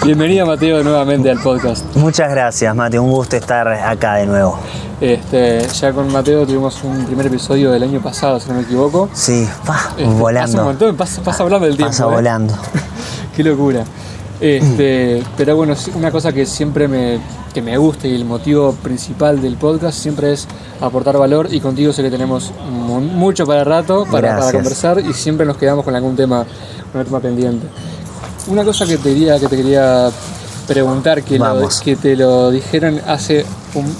Bienvenido, Mateo, nuevamente al podcast. Muchas gracias, Mate, un gusto estar acá de nuevo. Ya con Mateo tuvimos un primer episodio del año pasado, si no me equivoco. Sí, volando. Pasa un montón, pasa volando el tiempo. Pasa volando. Qué locura. Pero bueno, una cosa que siempre me gusta y el motivo principal del podcast siempre es aportar valor, y contigo sé que tenemos mucho para rato para conversar, y siempre nos quedamos con algún tema pendiente. Una cosa que te quería preguntar, que te lo dijeron hace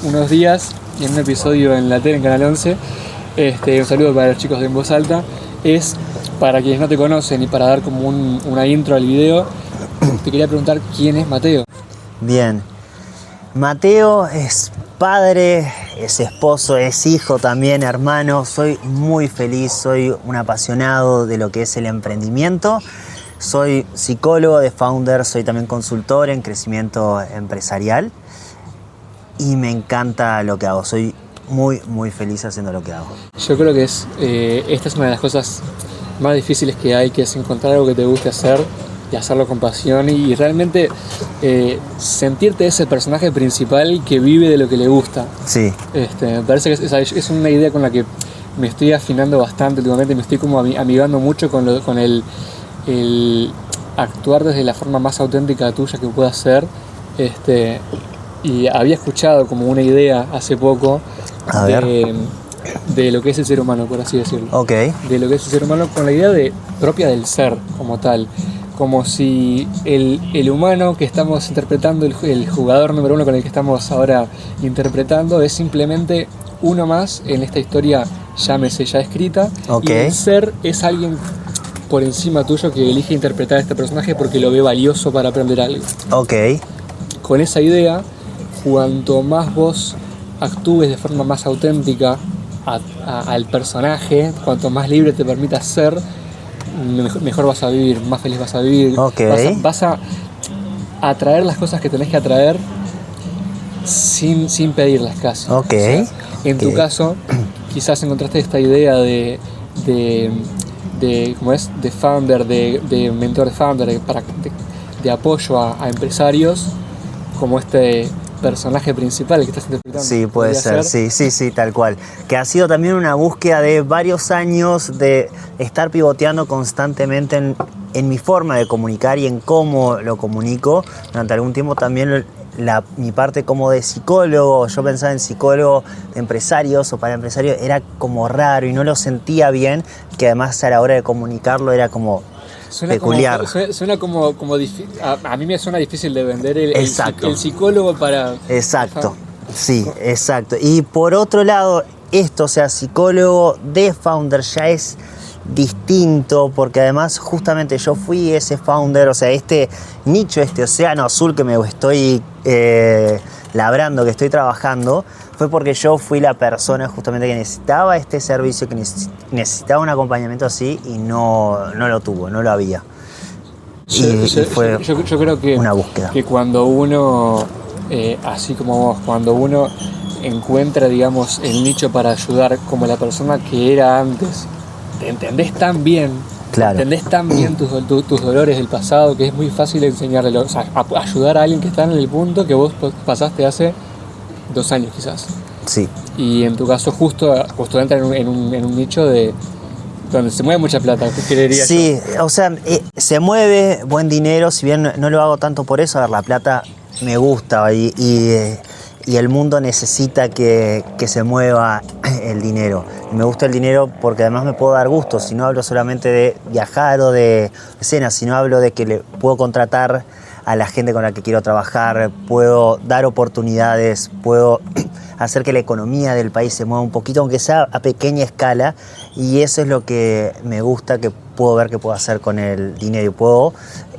unos días en un episodio en la tele, en Canal 11, un saludo para los chicos de En Voz Alta, es para quienes no te conocen y para dar como una intro al video, te quería preguntar quién es Mateo. Bien, Mateo es padre, es esposo, es hijo también, hermano. Soy muy feliz, soy un apasionado de lo que es el emprendimiento. Soy psicólogo de Founder, soy también consultor en crecimiento empresarial y me encanta lo que hago. Soy muy, muy feliz haciendo lo que hago. Yo creo que esta es una de las cosas más difíciles que hay, que es encontrar algo que te guste hacer y hacerlo con pasión y realmente sentirte ese personaje principal que vive de lo que le gusta. Sí. Me parece que es una idea con la que me estoy afinando bastante últimamente, me estoy como amigando mucho con el actuar desde la forma más auténtica tuya que puedas ser. Y había escuchado como una idea hace poco de lo que es el ser humano, por así decirlo. Okay. De lo que es el ser humano, con la idea propia del ser como tal. Como si el humano que estamos interpretando, el jugador número uno con el que estamos ahora interpretando, es simplemente uno más en esta historia, llámese ya escrita. Okay. Y el ser es alguien por encima tuyo que elige interpretar a este personaje porque lo ve valioso para aprender algo. Ok. Con esa idea, cuanto más vos actúes de forma más auténtica al personaje, cuanto más libre te permitas ser, mejor vas a vivir, más feliz vas a vivir. Okay. Vas a atraer las cosas que tenés que atraer sin pedirlas casi. Ok. O sea, en tu caso, quizás encontraste esta idea de founder, de mentor de founder, de apoyo a empresarios, como este personaje principal que estás interpretando. Sí, puede ser, sí, tal cual. Que ha sido también una búsqueda de varios años de estar pivoteando constantemente en mi forma de comunicar y en cómo lo comunico. Durante algún tiempo también mi parte como de psicólogo, yo pensaba en psicólogo de empresarios o para empresarios, era como raro y no lo sentía bien, que además a la hora de comunicarlo era como peculiar. Suena como a mí me suena difícil de vender el psicólogo para... Exacto, sí, exacto. Y por otro lado, psicólogo de founder ya es distinto, porque además justamente yo fui ese founder, este nicho, este océano azul que me estoy labrando, que estoy trabajando, fue porque yo fui la persona justamente que necesitaba este servicio, que necesitaba un acompañamiento así y no lo tuvo, no lo había. Yo creo que una búsqueda. Que cuando uno, así como vos, cuando uno encuentra, digamos, el nicho para ayudar como la persona que era antes, te entendés tan bien, claro. Entendés tan bien tus dolores del pasado, que es muy fácil enseñarle, ayudar a alguien que está en el punto que vos pasaste hace 2 años quizás. Sí. Y en tu caso justo entra en un nicho de donde se mueve mucha plata, ¿qué querería? Sí, se mueve buen dinero, si bien no lo hago tanto por eso. A ver, la plata me gusta y el mundo necesita que se mueva el dinero. Me gusta el dinero porque además me puedo dar gusto. Si no hablo solamente de viajar o de escenas, sino hablo de que le puedo contratar a la gente con la que quiero trabajar, puedo dar oportunidades, puedo hacer que la economía del país se mueva un poquito, aunque sea a pequeña escala, y eso es lo que me gusta, que puedo ver que puedo hacer con el dinero y puedo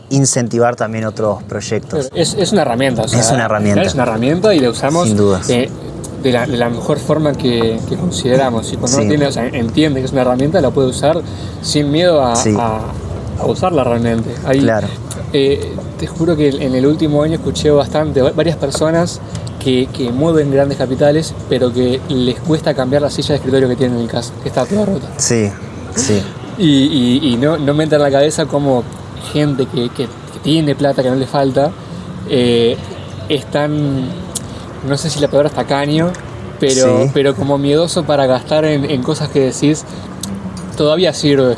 incentivar también otros proyectos. Es una herramienta. Es una herramienta y la usamos sin dudas. De la mejor forma que consideramos. Y cuando uno entiende que es una herramienta, la puede usar sin miedo a usarla realmente. Claro. Te juro que en el último año escuché varias personas que mueven grandes capitales, pero que les cuesta cambiar la silla de escritorio que tienen en casa, que está toda rota. Sí. Y no me entra en la cabeza como gente que tiene plata, que no le falta, es tan, no sé si la palabra es tacaño, Sí. pero como miedoso para gastar en cosas que decís, todavía sirve.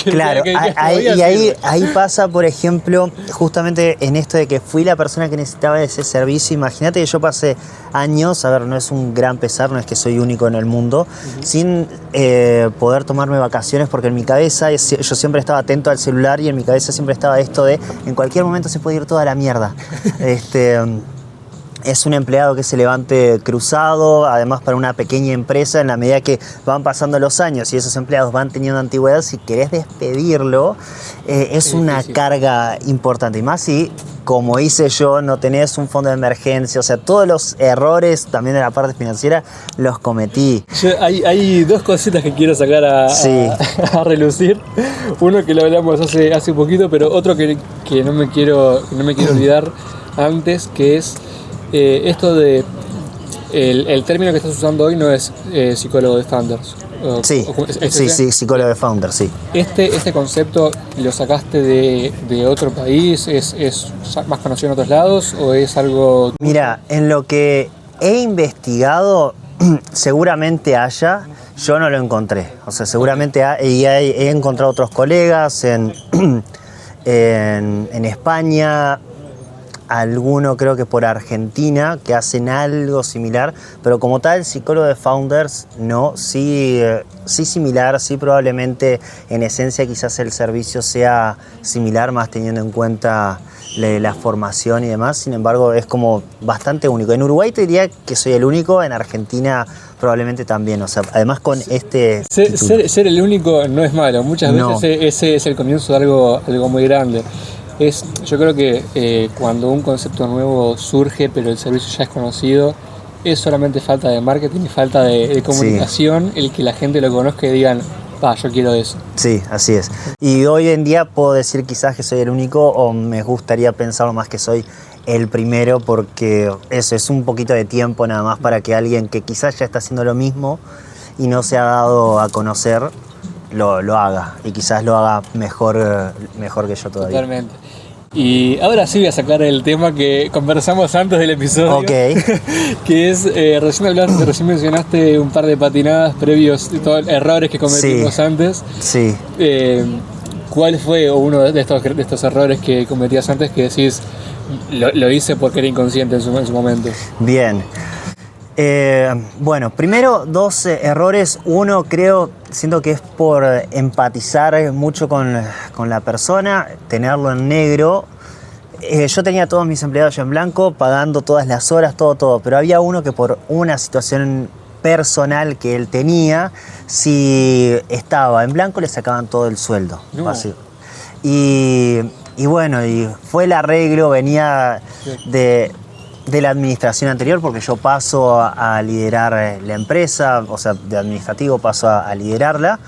Claro, y ahí pasa, por ejemplo, justamente en esto de que fui la persona que necesitaba ese servicio. Imagínate que yo pasé años, a ver, no es un gran pesar, no es que soy único en el mundo, sin poder tomarme vacaciones, porque en mi cabeza, yo siempre estaba atento al celular y en mi cabeza siempre estaba esto de, en cualquier momento se puede ir toda la mierda. Es un empleado que se levante cruzado, además para una pequeña empresa, en la medida que van pasando los años y esos empleados van teniendo antigüedad, si querés despedirlo, es una carga importante. Y más si, como hice yo, no tenés un fondo de emergencia, o sea, todos los errores también de la parte financiera los cometí. Hay dos cositas que quiero sacar a relucir. Uno que lo hablamos hace poquito, pero otro que no me quiero olvidar antes, que es esto de el término que estás usando hoy no es psicólogo de founders. Sí, psicólogo de founders, sí. Este concepto lo sacaste de otro país, ¿es más conocido en otros lados o es algo...? Mira, en lo que he investigado, seguramente haya, yo no lo encontré. O sea, seguramente he encontrado otros colegas en España, alguno creo que por Argentina, que hacen algo similar, pero como tal, psicólogo de founders, no, sí similar, sí probablemente en esencia quizás el servicio sea similar, más teniendo en cuenta la formación y demás. Sin embargo, es como bastante único. En Uruguay te diría que soy el único, en Argentina probablemente también, o sea, además con este ser el único no es malo, muchas veces ese es el comienzo de algo muy grande. Yo creo que cuando un concepto nuevo surge pero el servicio ya es conocido, es solamente falta de marketing y falta de comunicación, el que la gente lo conozca y digan, yo quiero eso. Sí, así es. Y hoy en día puedo decir quizás que soy el único, o me gustaría pensarlo más que soy el primero, porque eso es un poquito de tiempo nada más para que alguien que quizás ya está haciendo lo mismo y no se ha dado a conocer, lo haga, y quizás lo haga mejor que yo todavía. Totalmente. Y ahora sí voy a sacar el tema que conversamos antes del episodio. Ok. Que es, recién mencionaste un par de patinadas previos, todos errores que cometimos antes. Sí. ¿Cuál fue uno de estos errores que cometías antes que decís, lo hice porque era inconsciente en su momento? Bien. Bueno, primero dos errores. Uno, siento que es por empatizar mucho con la persona, tenerlo en negro. Yo tenía todos mis empleados ya en blanco, pagando todas las horas, todo, pero había uno que por una situación personal que él tenía, si estaba en blanco le sacaban todo el sueldo. No. Y bueno, y fue el arreglo, venía de la administración anterior, porque yo paso a liderar la empresa, o sea, de administrativo paso a liderarla.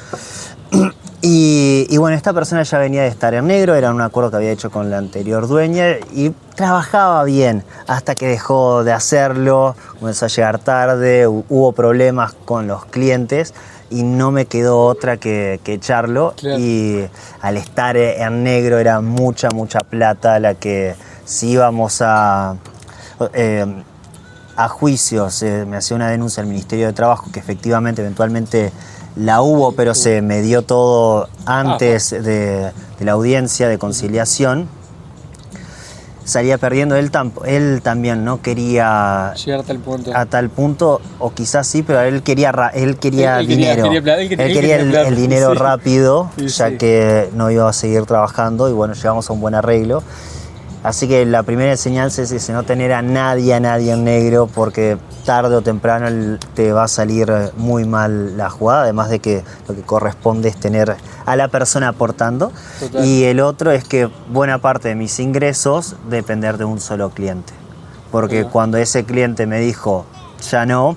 Y bueno, esta persona ya venía de estar en negro, era un acuerdo que había hecho con la anterior dueña y trabajaba bien hasta que dejó de hacerlo, comenzó a llegar tarde, hubo problemas con los clientes y no me quedó otra que echarlo. Claro. Y al estar en negro era mucha plata la que si íbamos a juicios, me hacía una denuncia al Ministerio de Trabajo, que efectivamente eventualmente la hubo, pero se me dio todo antes de la audiencia de conciliación. Salía perdiendo, él también no quería llegar a tal punto, o quizás sí, pero él quería dinero. Él quería el dinero rápido, ya que no iba a seguir trabajando, y bueno, llegamos a un buen arreglo. Así que la primera enseñanza es ese, no tener a nadie en negro, porque tarde o temprano te va a salir muy mal la jugada, además de que lo que corresponde es tener a la persona aportando. Total. Y el otro es que buena parte de mis ingresos depender de un solo cliente, porque cuando ese cliente me dijo ya no,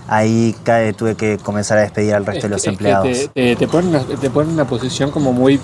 ahí tuve que comenzar a despedir al resto de los empleados. Te ponen en una posición como muy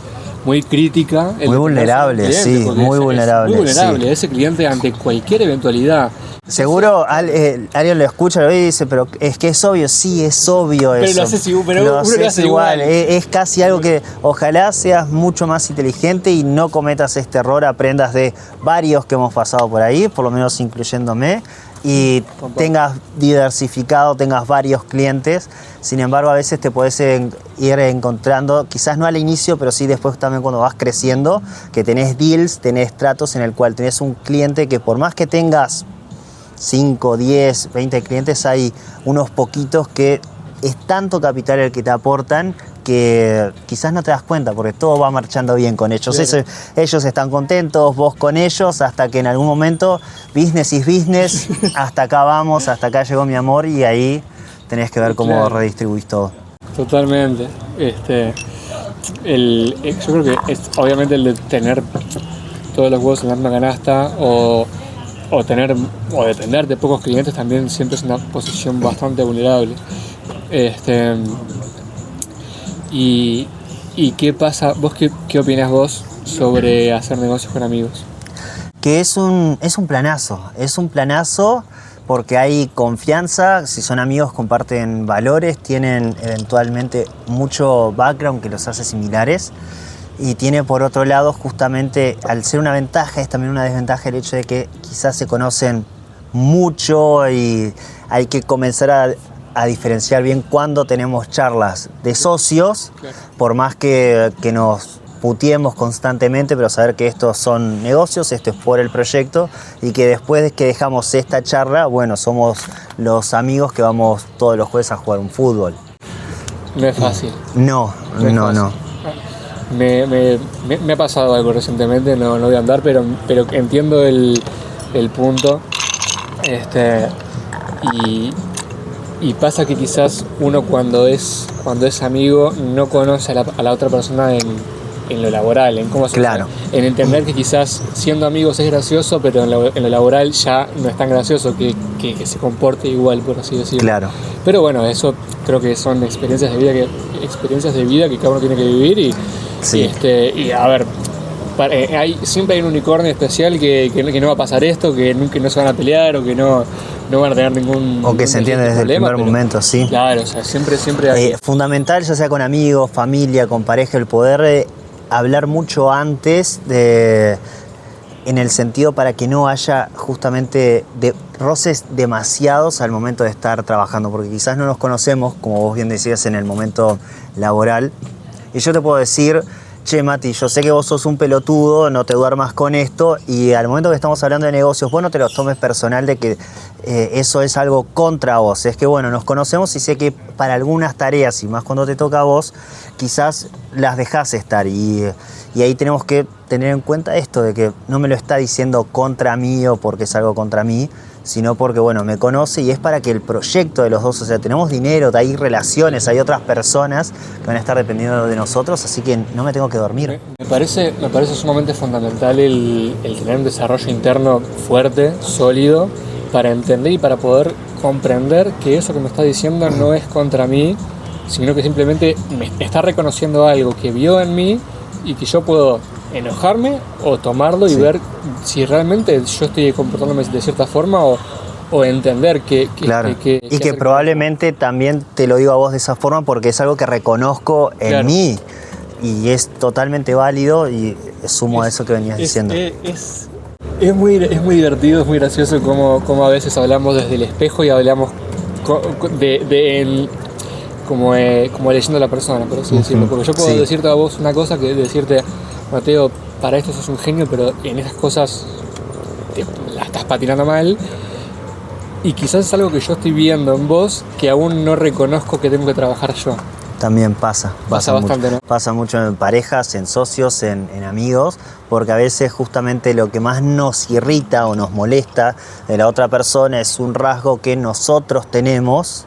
muy crítica. Muy vulnerable, sí, muy vulnerable. Muy vulnerable, sí. ese cliente ante cualquier eventualidad. Seguro alguien lo escucha, lo ve y dice, pero es que es obvio, sí, es obvio pero eso. Lo haces, pero lo uno haces lo hace igual. Es casi algo que ojalá seas mucho más inteligente y no cometas este error, aprendas de varios que hemos pasado por ahí, por lo menos incluyéndome, y tengas diversificado, tengas varios clientes. Sin embargo, a veces te puedes ir encontrando, quizás no al inicio, pero sí después también cuando vas creciendo, que tenés deals, tenés tratos en el cual tenés un cliente que por más que tengas 5, 10, 20 clientes, hay unos poquitos que es tanto capital el que te aportan que quizás no te das cuenta porque todo va marchando bien con ellos. Claro. Ellos están contentos, vos con ellos, hasta que en algún momento business is business, hasta acá vamos, hasta acá llegó mi amor y ahí tenés que ver cómo claro. redistribuís todo. Totalmente. Yo creo que es obviamente el de tener todos los huevos en la misma canasta o depender de pocos clientes también siempre es una posición bastante vulnerable. Y qué pasa, qué opinás vos sobre hacer negocios con amigos? Que es un planazo porque hay confianza, si son amigos comparten valores, tienen eventualmente mucho background que los hace similares. Y tiene por otro lado, justamente, al ser una ventaja, es también una desventaja el hecho de que quizás se conocen mucho y hay que comenzar a diferenciar bien cuando tenemos charlas de socios, claro. Por más que nos puteemos constantemente, pero saber que estos son negocios, esto es por el proyecto y que después de que dejamos esta charla, bueno, somos los amigos que vamos todos los jueves a jugar un fútbol. No es fácil. No. Me ha pasado algo recientemente, no voy a andar, pero entiendo el punto. Y pasa que quizás uno cuando es amigo no conoce a la otra persona en lo laboral, en cómo se claro. En entender que quizás siendo amigos es gracioso, pero en lo laboral ya no es tan gracioso que se comporte igual, por así decirlo. Claro. Pero bueno, eso creo que son experiencias de vida que cada uno tiene que vivir y sí. Y a ver, siempre hay un unicornio especial que no va a pasar esto, que nunca no se van a pelear o que no van a tener ningún o que se entiende desde problema, el primer momento, sí. Claro, o sea, siempre hay... fundamental, ya sea con amigos, familia, con pareja, el poder hablar mucho antes en el sentido para que no haya justamente roces demasiados al momento de estar trabajando, porque quizás no nos conocemos, como vos bien decías, en el momento laboral. Y yo te puedo decir, che, Mati, yo sé que vos sos un pelotudo, no te duermas con esto, y al momento que estamos hablando de negocios, vos no te los tomes personal de que eso es algo contra vos. Es que, bueno, nos conocemos y sé que para algunas tareas, y más cuando te toca a vos, quizás las dejás estar. Y ahí tenemos que tener en cuenta esto, de que no me lo está diciendo contra mí o porque es algo contra mí, sino porque, bueno, me conoce y es para que el proyecto de los dos, o sea, tenemos dinero, hay relaciones, hay otras personas que van a estar dependiendo de nosotros, así que no me tengo que dormir. Me parece sumamente fundamental el tener un desarrollo interno fuerte, sólido, para entender y para poder comprender que eso que me está diciendo no es contra mí, sino que simplemente me está reconociendo algo que vio en mí y que yo puedo enojarme o tomarlo y ver si realmente yo estoy comportándome de cierta forma o entender que claro. Y que probablemente también te lo digo a vos de esa forma porque es algo que reconozco en mí y es totalmente válido y sumo a eso que venías diciendo. Es muy divertido, es muy gracioso como a veces hablamos desde el espejo y hablamos como leyendo a la persona, por así decirlo. Porque yo puedo decirte a vos una cosa que decirte, Mateo, para esto sos un genio, pero en esas cosas la estás patinando mal. Y quizás es algo que yo estoy viendo en vos que aún no reconozco que tengo que trabajar yo. También pasa bastante, mucho, ¿no? Pasa mucho en parejas, en socios, en amigos, porque a veces justamente lo que más nos irrita o nos molesta de la otra persona es un rasgo que nosotros tenemos,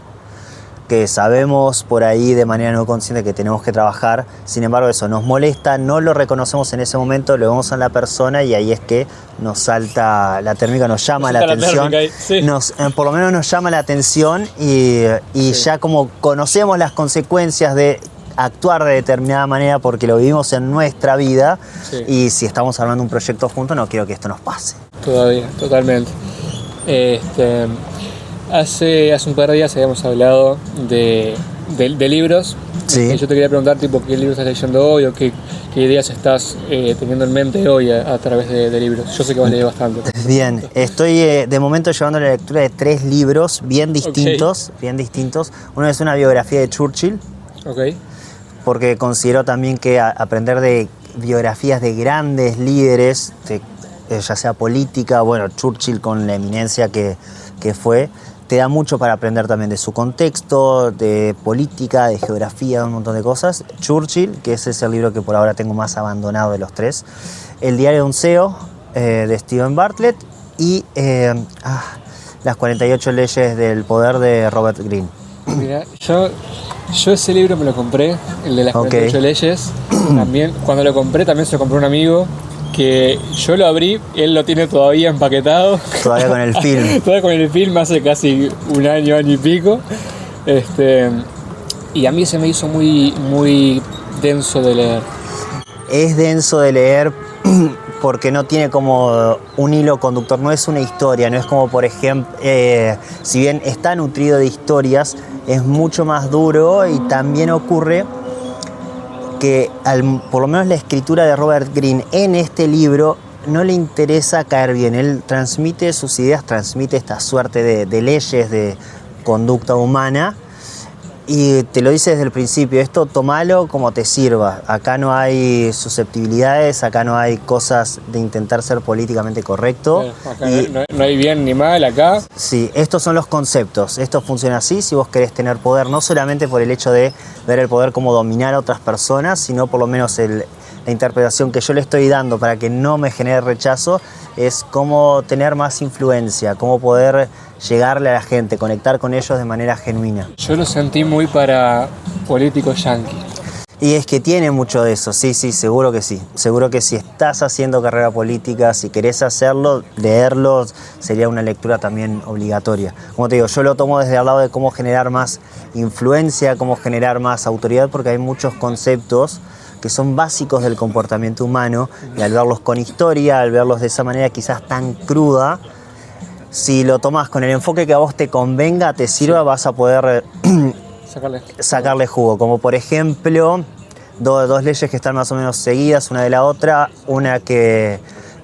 que sabemos por ahí de manera no consciente que tenemos que trabajar. Sin embargo, eso nos molesta, no lo reconocemos en ese momento, lo vemos en la persona y ahí es que nos salta la térmica, nos llama la atención. Por lo menos nos llama la atención y ya como conocemos las consecuencias de actuar de determinada manera porque lo vivimos en nuestra vida. Sí. Y si estamos armando un proyecto juntos, no quiero que esto nos pase. Todavía, totalmente. Hace un par de días habíamos hablado de libros. Sí. Yo te quería preguntar tipo qué libros estás leyendo hoy o qué ideas estás teniendo en mente hoy a través de libros. Yo sé que vas a leer bastante. Bien, estoy de momento llevando la lectura de 3 libros bien distintos. Uno es una biografía de Churchill, Ok. porque considero también que aprender de biografías de grandes líderes, ya sea política, bueno, Churchill con la eminencia que fue, te da mucho para aprender también de su contexto, de política, de geografía, un montón de cosas. Churchill, que ese es el libro que por ahora tengo más abandonado de los 3. El diario de un CEO, de Steven Bartlett, y Las 48 leyes del poder de Robert Greene. Mira, yo ese libro me lo compré, el de las 48 leyes. También, cuando lo compré, también se lo compró un amigo que yo lo abrí, él lo tiene todavía empaquetado. Todavía con el film. Todavía con el film hace casi un año y pico. Y a mí se me hizo muy, muy denso de leer. Es denso de leer porque no tiene como un hilo conductor, no es una historia, no es como por ejemplo, si bien está nutrido de historias, es mucho más duro y también ocurre que por lo menos la escritura de Robert Greene en este libro no le interesa caer bien. Él transmite sus ideas, transmite esta suerte de leyes de conducta humana y te lo dice desde el principio, esto tomalo como te sirva. Acá no hay susceptibilidades, acá no hay cosas de intentar ser políticamente correcto. Acá no hay bien ni mal acá. Sí, estos son los conceptos, esto funciona así si vos querés tener poder, no solamente por el hecho de ver el poder como dominar a otras personas, sino por lo menos la interpretación que yo le estoy dando para que no me genere rechazo, es cómo tener más influencia, cómo poder llegarle a la gente, conectar con ellos de manera genuina. Yo lo sentí muy para políticos yanquis. Y es que tiene mucho de eso, sí, seguro que sí. Seguro que si estás haciendo carrera política, si querés hacerlo, leerlo sería una lectura también obligatoria. Como te digo, yo lo tomo desde el lado de cómo generar más influencia, cómo generar más autoridad, porque hay muchos conceptos que son básicos del comportamiento humano y al verlos con historia, al verlos de esa manera quizás tan cruda, si lo tomás con el enfoque que a vos te convenga, te sirva, vas a poder sacarle jugo. Como por ejemplo, dos leyes que están más o menos seguidas una de la otra. Una que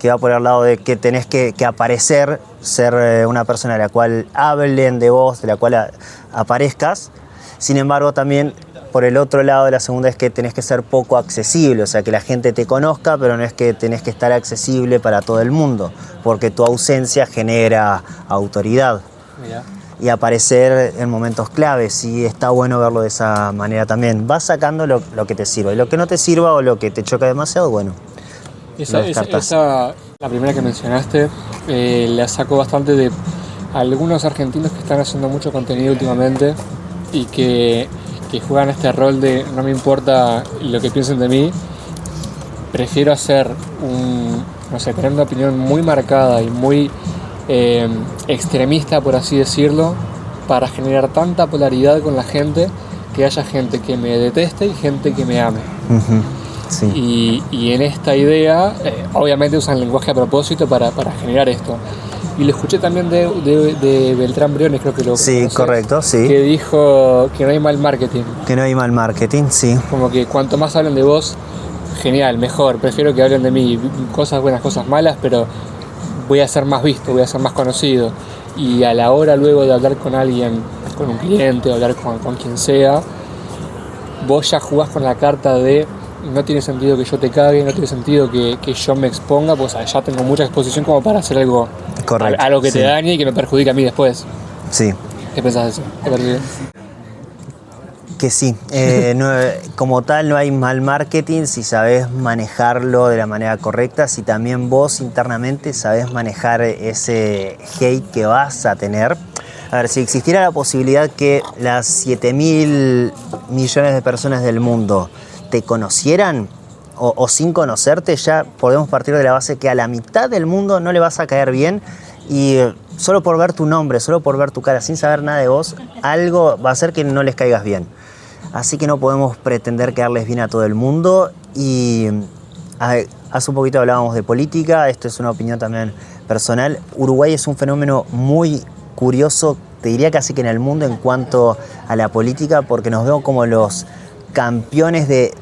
va por el lado de que tenés que aparecer, ser una persona de la cual hablen de vos, de la cual aparezcas. Sin embargo, también por el otro lado de la segunda es que tenés que ser poco accesible, o sea, que la gente te conozca, pero no es que tenés que estar accesible para todo el mundo, porque tu ausencia genera autoridad. Mira. Y aparecer en momentos claves, y está bueno verlo de esa manera también. Vas sacando lo que te sirva, y lo que no te sirva o lo que te choca demasiado, bueno, esa la primera que mencionaste, la saco bastante de algunos argentinos que están haciendo mucho contenido últimamente y que juegan este rol de no me importa lo que piensen de mí, prefiero hacer tener una opinión muy marcada y muy extremista, por así decirlo, para generar tanta polaridad con la gente, que haya gente que me deteste y gente que me ame. Uh-huh. Sí. Y en esta idea, obviamente usan el lenguaje a propósito para generar esto. Y lo escuché también de Beltrán Briones, creo que lo Sí, conoces, correcto, sí. que dijo que no hay mal marketing. Que no hay mal marketing, sí. Como que cuanto más hablen de vos, genial, mejor. Prefiero que hablen de mí, cosas buenas, cosas malas, pero voy a ser más visto, voy a ser más conocido. Y a la hora luego de hablar con alguien, con un cliente, o hablar con quien sea, vos ya jugás con la carta de no tiene sentido que yo te cague, no tiene sentido que yo me exponga, pues ya tengo mucha exposición como para hacer algo, algo que te dañe y que me perjudique a mí después. Sí. ¿Qué pensás de eso? ¿Te parece? Que sí, como tal no hay mal marketing si sabés manejarlo de la manera correcta, si también vos internamente sabés manejar ese hate que vas a tener. A ver, si existiera la posibilidad que las 7.000 millones de personas del mundo te conocieran o sin conocerte, ya podemos partir de la base que a la mitad del mundo no le vas a caer bien y solo por ver tu nombre, solo por ver tu cara, sin saber nada de vos, algo va a hacer que no les caigas bien. Así que no podemos pretender quedarles bien a todo el mundo. Y hace un poquito hablábamos de política, esto es una opinión también personal. Uruguay es un fenómeno muy curioso, te diría casi que en el mundo en cuanto a la política, porque nos vemos como los campeones de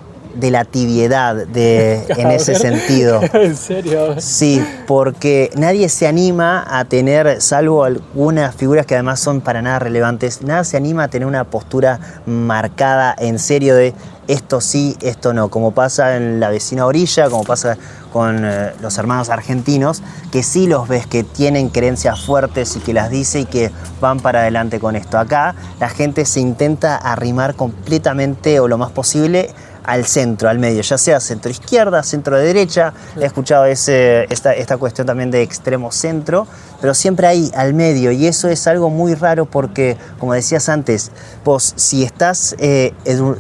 la tibiedad en ese sentido. ¿En serio? Sí, porque nadie se anima a tener, salvo algunas figuras que además son para nada relevantes, nada se anima a tener una postura marcada en serio de esto sí, esto no, como pasa en la vecina orilla, como pasa con los hermanos argentinos, que sí los ves que tienen creencias fuertes y que las dice y que van para adelante con esto. Acá la gente se intenta arrimar completamente o lo más posible al centro, al medio, ya sea centro izquierda, centro derecha. He escuchado esta cuestión también de extremo centro, pero siempre ahí al medio, y eso es algo muy raro porque, como decías antes, vos si estás de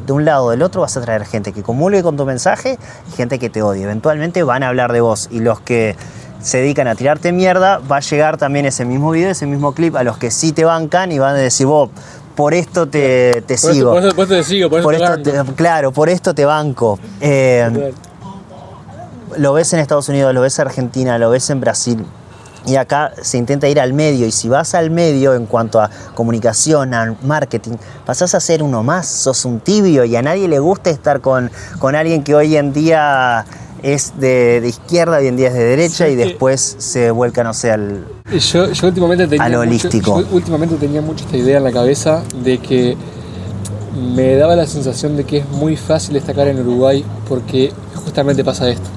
un lado o del otro vas a traer gente que comulgue con tu mensaje y gente que te odie. Eventualmente van a hablar de vos, y los que se dedican a tirarte mierda, va a llegar también ese mismo video, ese mismo clip a los que sí te bancan y van a decir, vos, por esto te sigo. Por esto te sigo, por esto te banco. Claro, por esto te banco. Lo ves en Estados Unidos, lo ves en Argentina, lo ves en Brasil. Y acá se intenta ir al medio, y si vas al medio en cuanto a comunicación, a marketing, pasás a ser uno más, sos un tibio, y a nadie le gusta estar con alguien que hoy en día es de izquierda, hoy en día es de derecha, sí, y después se vuelca, no sé, yo últimamente tenía a lo holístico. Yo últimamente tenía mucho esta idea en la cabeza de que me daba la sensación de que es muy fácil destacar en Uruguay porque justamente pasa esto.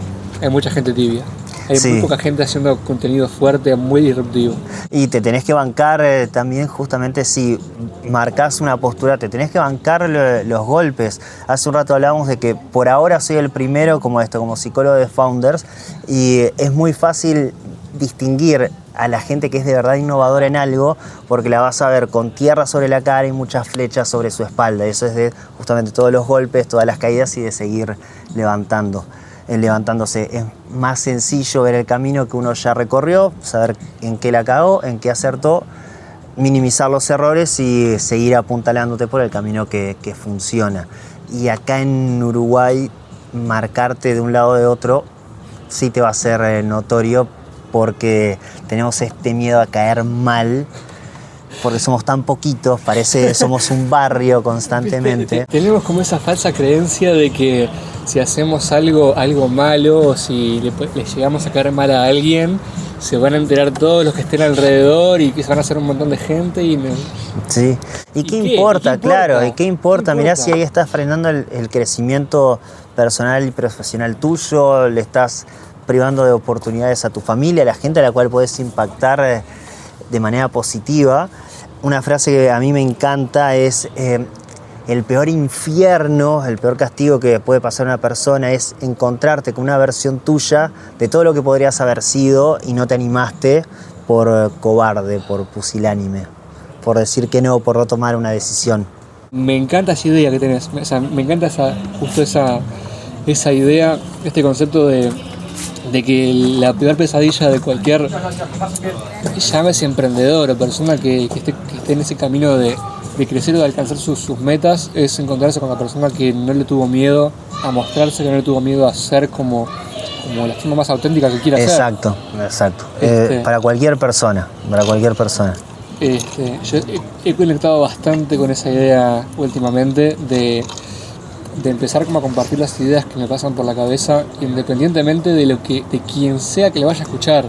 Hay mucha gente tibia. Hay muy poca gente haciendo contenido fuerte, muy disruptivo. Y te tenés que bancar también, justamente, si marcás una postura, te tenés que bancar los golpes. Hace un rato hablábamos de que por ahora soy el primero como psicólogo de Founders, y es muy fácil distinguir a la gente que es de verdad innovadora en algo, porque la vas a ver con tierra sobre la cara y muchas flechas sobre su espalda. Eso es de justamente todos los golpes, todas las caídas, y de seguir levantándose. Es más sencillo ver el camino que uno ya recorrió, saber en qué la cagó, en qué acertó, minimizar los errores y seguir apuntalándote por el camino que funciona. Y acá en Uruguay, marcarte de un lado o de otro sí te va a ser notorio, porque tenemos este miedo a caer mal, porque somos tan poquitos, parece que somos un barrio constantemente. Tenemos como esa falsa creencia de que si hacemos algo malo, o si le llegamos a caer mal a alguien, se van a enterar todos los que estén alrededor y que se van a hacer un montón de gente. Sí, ¿y qué importa? Claro, ¿y qué importa? Mirá si ahí estás frenando el crecimiento personal y profesional tuyo, le estás privando de oportunidades a tu familia, a la gente a la cual puedes impactar de manera positiva. Una frase que a mí me encanta es el peor infierno, el peor castigo que puede pasar a una persona es encontrarte con una versión tuya de todo lo que podrías haber sido y no te animaste por cobarde, por pusilánime, por decir que no, por no tomar una decisión. Me encanta esa idea que tenés, o sea, me encanta esa idea, este concepto de que la peor pesadilla de cualquier, llámese emprendedor o persona que esté en ese camino de crecer o de alcanzar sus metas, es encontrarse con la persona que no le tuvo miedo a mostrarse, que no le tuvo miedo a ser como la forma más auténtica que quiera ser. Exacto. Para cualquier persona. Yo he conectado bastante con esa idea últimamente de empezar como a compartir las ideas que me pasan por la cabeza, independientemente de quien sea que le vaya a escuchar.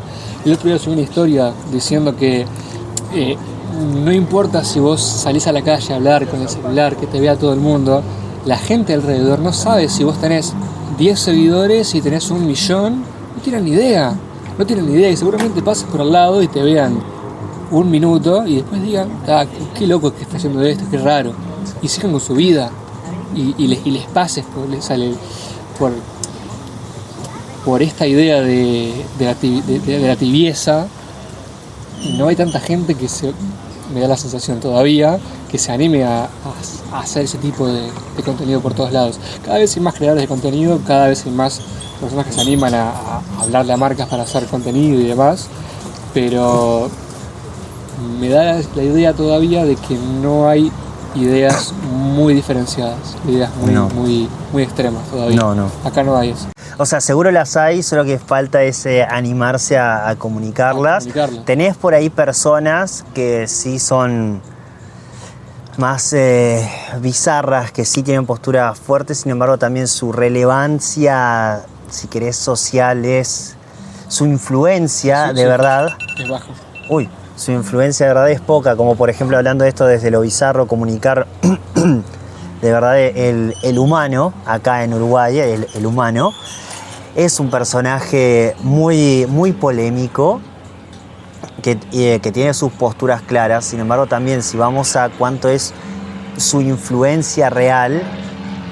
El otro día subí una historia diciendo que no importa si vos salís a la calle a hablar con el celular, que te vea todo el mundo, la gente alrededor no sabe si vos tenés 10 seguidores y tenés 1 millón, no tienen ni idea, y seguramente pases por al lado y te vean 1 minuto y después digan, qué loco que está haciendo esto, qué raro, y sigan con su vida. Y les pases por esta idea de la tibieza. No hay tanta gente me da la sensación todavía, que se anime a hacer ese tipo de contenido por todos lados. Cada vez hay más creadores de contenido, cada vez hay más personas que se animan a hablarle a marcas para hacer contenido y demás, pero me da la idea todavía de que no hay ideas muy diferenciadas, ideas muy extremas todavía. No. Acá no hay eso. O sea, seguro las hay, solo que falta es animarse a comunicarlas. Tenés por ahí personas que sí son más bizarras, que sí tienen posturas fuertes, sin embargo también su relevancia, si querés, social es, su influencia de verdad es bajo. Su influencia de verdad es poca, como por ejemplo hablando de esto desde lo bizarro, comunicar de verdad el humano, acá en Uruguay, el humano, es un personaje muy polémico, que tiene sus posturas claras. Sin embargo también si vamos a cuánto es su influencia real,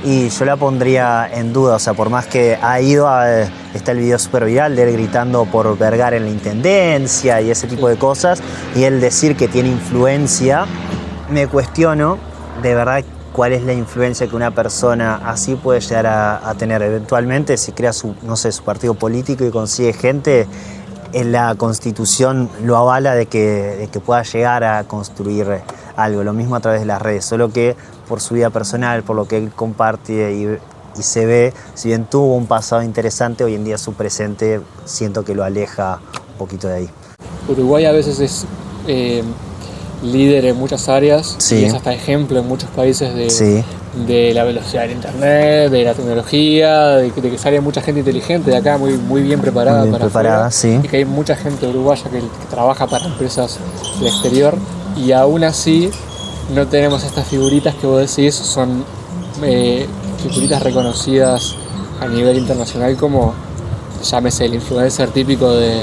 y yo la pondría en duda, o sea, por más que está el video súper viral de él gritando por Vergara en la intendencia y ese tipo de cosas, y él decir que tiene influencia, me cuestiono de verdad cuál es la influencia que una persona así puede llegar a tener. Eventualmente, si crea su partido político y consigue gente, en la Constitución lo avala de que pueda llegar a construir algo, lo mismo a través de las redes, solo que por su vida personal, por lo que él comparte y se ve, si bien tuvo un pasado interesante, hoy en día su presente siento que lo aleja un poquito de ahí. Uruguay a veces es líder en muchas áreas, sí. Y es hasta ejemplo en muchos países sí. de la velocidad del internet, de la tecnología, de que sale mucha gente inteligente de acá, muy bien preparada, afuera, sí. Y que hay mucha gente uruguaya que trabaja para empresas del exterior, y aún así no tenemos estas figuritas que vos decís, son figuritas reconocidas a nivel internacional, como llámese el influencer típico de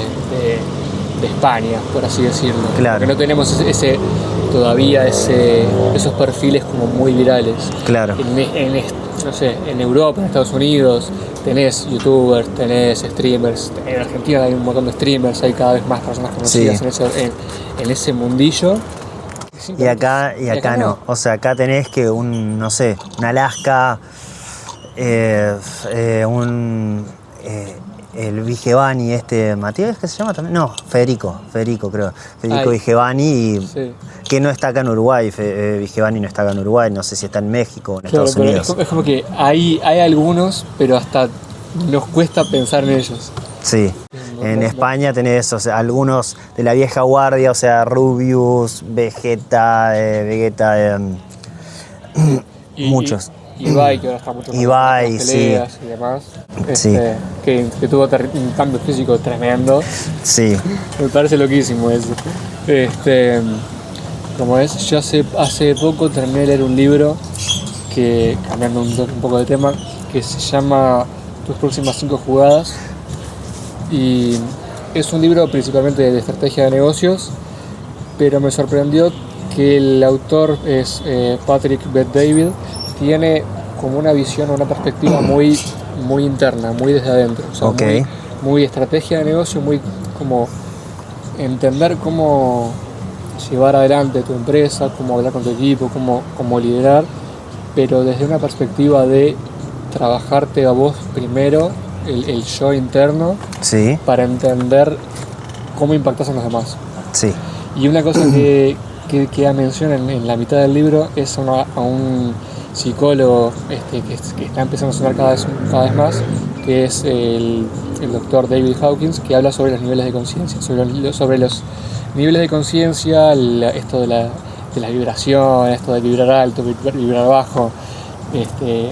España, por así decirlo. Claro. Porque no tenemos todavía esos perfiles como muy virales. Claro. En Europa, en Estados Unidos, tenés youtubers, tenés streamers, en Argentina hay un montón de streamers, hay cada vez más personas conocidas en ese mundillo. Y acá no. O sea, acá tenés que un Alaska, el Vigevani, Matías, ¿qué se llama también? No, Federico creo. Federico Vigevani, que no está acá en Uruguay. Vigevani no está acá en Uruguay, no sé si está en México o en Estados Unidos. Es como que hay algunos, pero hasta nos cuesta pensar en ellos. Sí. En España tenés algunos de la vieja guardia, o sea, Rubius, Vegeta, muchos. Ibai, que ahora está mucho con las peleas y demás. Que tuvo un cambio físico tremendo. Sí. Me parece loquísimo eso. Como es, yo hace poco terminé de leer un libro que, cambiando un poco de tema, que se llama Tus próximas 5 jugadas. Y es un libro principalmente de estrategia de negocios, pero me sorprendió que el autor es Patrick Bet-David, tiene como una visión o una perspectiva muy interna, muy desde adentro. O sea, muy estrategia de negocio, muy como entender cómo llevar adelante tu empresa, cómo hablar con tu equipo, cómo liderar, pero desde una perspectiva de trabajarte a vos primero, el yo interno, para entender cómo impactas en los demás. Sí. Y una cosa que menciona en la mitad del libro es a un psicólogo que está empezando a sonar cada vez más, que es el doctor David Hawkins, que habla sobre los niveles de conciencia, sobre los niveles de conciencia, esto de la vibración, esto de vibrar alto, vibrar bajo,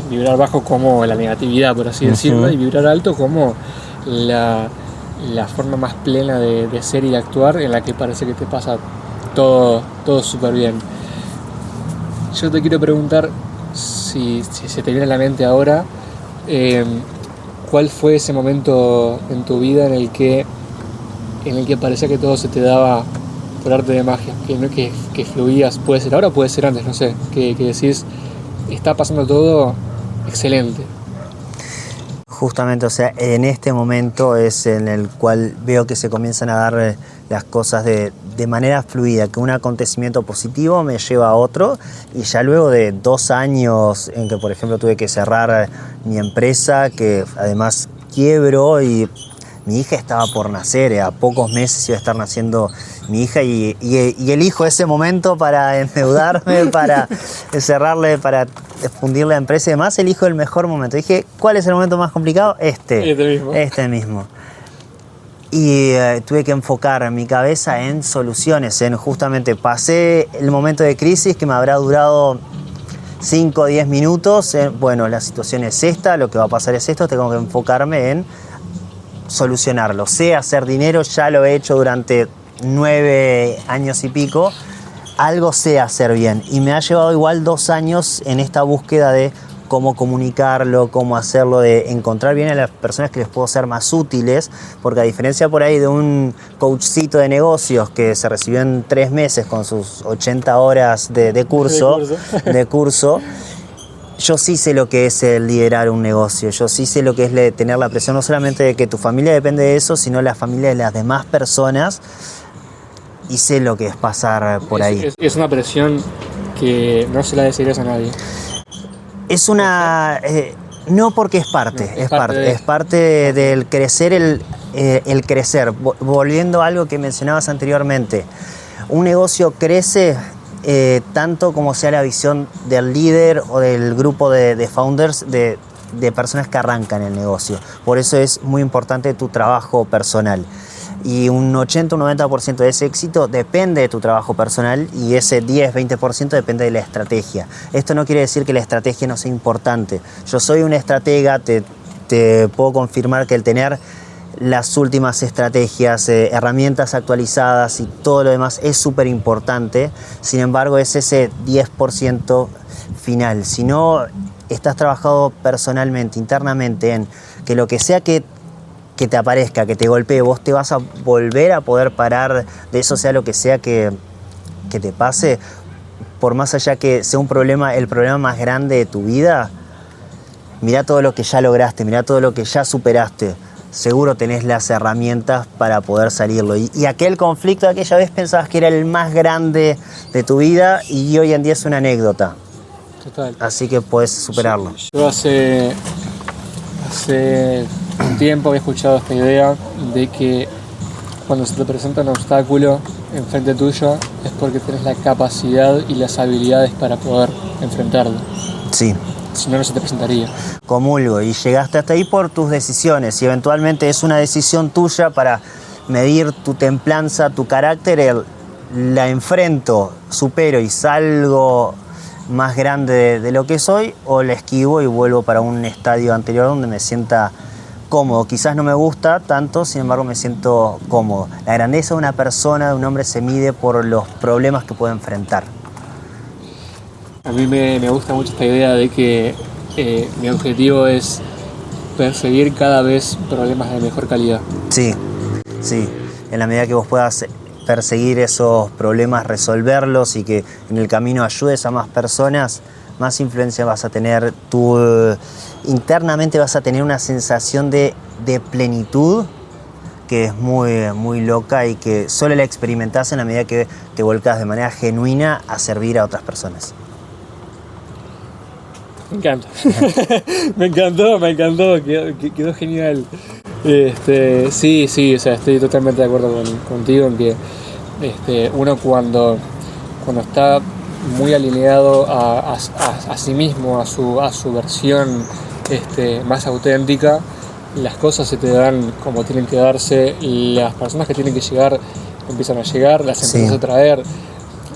vibrar bajo como la negatividad, por así decirlo, y vibrar alto como la forma más plena de ser y de actuar, en la que parece que te pasa todo súper bien. Yo te quiero preguntar, si se te viene a la mente ahora, ¿cuál fue ese momento en tu vida en el que parecía que todo se te daba por arte de magia, que fluías? Puede ser ahora o puede ser antes, no sé, que decís, está pasando todo excelente. Justamente, o sea, en este momento es en el cual veo que se comienzan a dar las cosas de manera fluida, que un acontecimiento positivo me lleva a otro, y ya luego de 2 años en que, por ejemplo, tuve que cerrar mi empresa, que además quiebro y mi hija estaba por nacer, a pocos meses iba a estar naciendo mi hija y elijo ese momento para endeudarme, para cerrarle, para fundir la empresa y demás, elijo el mejor momento. Dije, ¿cuál es el momento más complicado? Este mismo. Y tuve que enfocar mi cabeza en soluciones, en justamente pasé el momento de crisis que me habrá durado 5 o 10 minutos, bueno, la situación es esta, lo que va a pasar es esto, tengo que enfocarme en solucionarlo. Sé hacer dinero, ya lo he hecho durante 9 años y pico, algo sé hacer bien y me ha llevado igual 2 años en esta búsqueda de cómo comunicarlo, cómo hacerlo, de encontrar bien a las personas que les puedo ser más útiles, porque a diferencia por ahí de un coachcito de negocios que se recibió en 3 meses con sus 80 horas de curso, yo sí sé lo que es el liderar un negocio, yo sí sé lo que es tener la presión no solamente de que tu familia depende de eso, sino la familia de las demás personas, y sé lo que es pasar por ahí. Es una presión que no se la desearías a nadie. Es una... no porque es parte, no, es parte del crecer, el crecer. Volviendo a algo que mencionabas anteriormente, un negocio crece tanto como sea la visión del líder o del grupo de founders, de personas que arrancan el negocio. Por eso es muy importante tu trabajo personal. Y un 80 o 90% de ese éxito depende de tu trabajo personal y ese 10-20% depende de la estrategia. Esto no quiere decir que la estrategia no sea importante. Yo soy un estratega, te puedo confirmar que el tener las últimas estrategias, herramientas actualizadas y todo lo demás es súper importante. Sin embargo, es ese 10% final. Si no estás trabajando personalmente, internamente, en que lo que sea que te aparezca, que te golpee, vos te vas a volver a poder parar de eso, sea lo que sea que te pase, por más allá que sea un problema, el problema más grande de tu vida, mirá todo lo que ya lograste, mirá todo lo que ya superaste, seguro tenés las herramientas para poder salirlo. Y aquel conflicto de aquella vez pensabas que era el más grande de tu vida y hoy en día es una anécdota. Total. Así que podés superarlo. Yo hace un tiempo había escuchado esta idea de que cuando se te presenta un obstáculo enfrente tuyo es porque tienes la capacidad y las habilidades para poder enfrentarlo. Sí. Si no, no se te presentaría. Comulgo, y llegaste hasta ahí por tus decisiones y eventualmente es una decisión tuya para medir tu templanza, tu carácter, la enfrento, supero y salgo más grande de lo que soy, o la esquivo y vuelvo para un estadio anterior donde me sienta cómodo. Quizás no me gusta tanto, sin embargo me siento cómodo. La grandeza de una persona, de un hombre, se mide por los problemas que puede enfrentar. A mí me gusta mucho esta idea de que mi objetivo es perseguir cada vez problemas de mejor calidad. Sí, sí. En la medida que vos puedas perseguir esos problemas, resolverlos y que en el camino ayudes a más personas, más influencia vas a tener. Internamente vas a tener una sensación de plenitud que es muy, muy loca y que solo la experimentás en la medida que te volcás de manera genuina a servir a otras personas. Me encanta. me encantó, quedó genial. Sí, o sea, estoy totalmente de acuerdo contigo en que uno cuando está muy alineado a sí mismo, a su versión más auténtica, las cosas se te dan como tienen que darse, las personas que tienen que llegar empiezan a llegar, las empiezas a traer,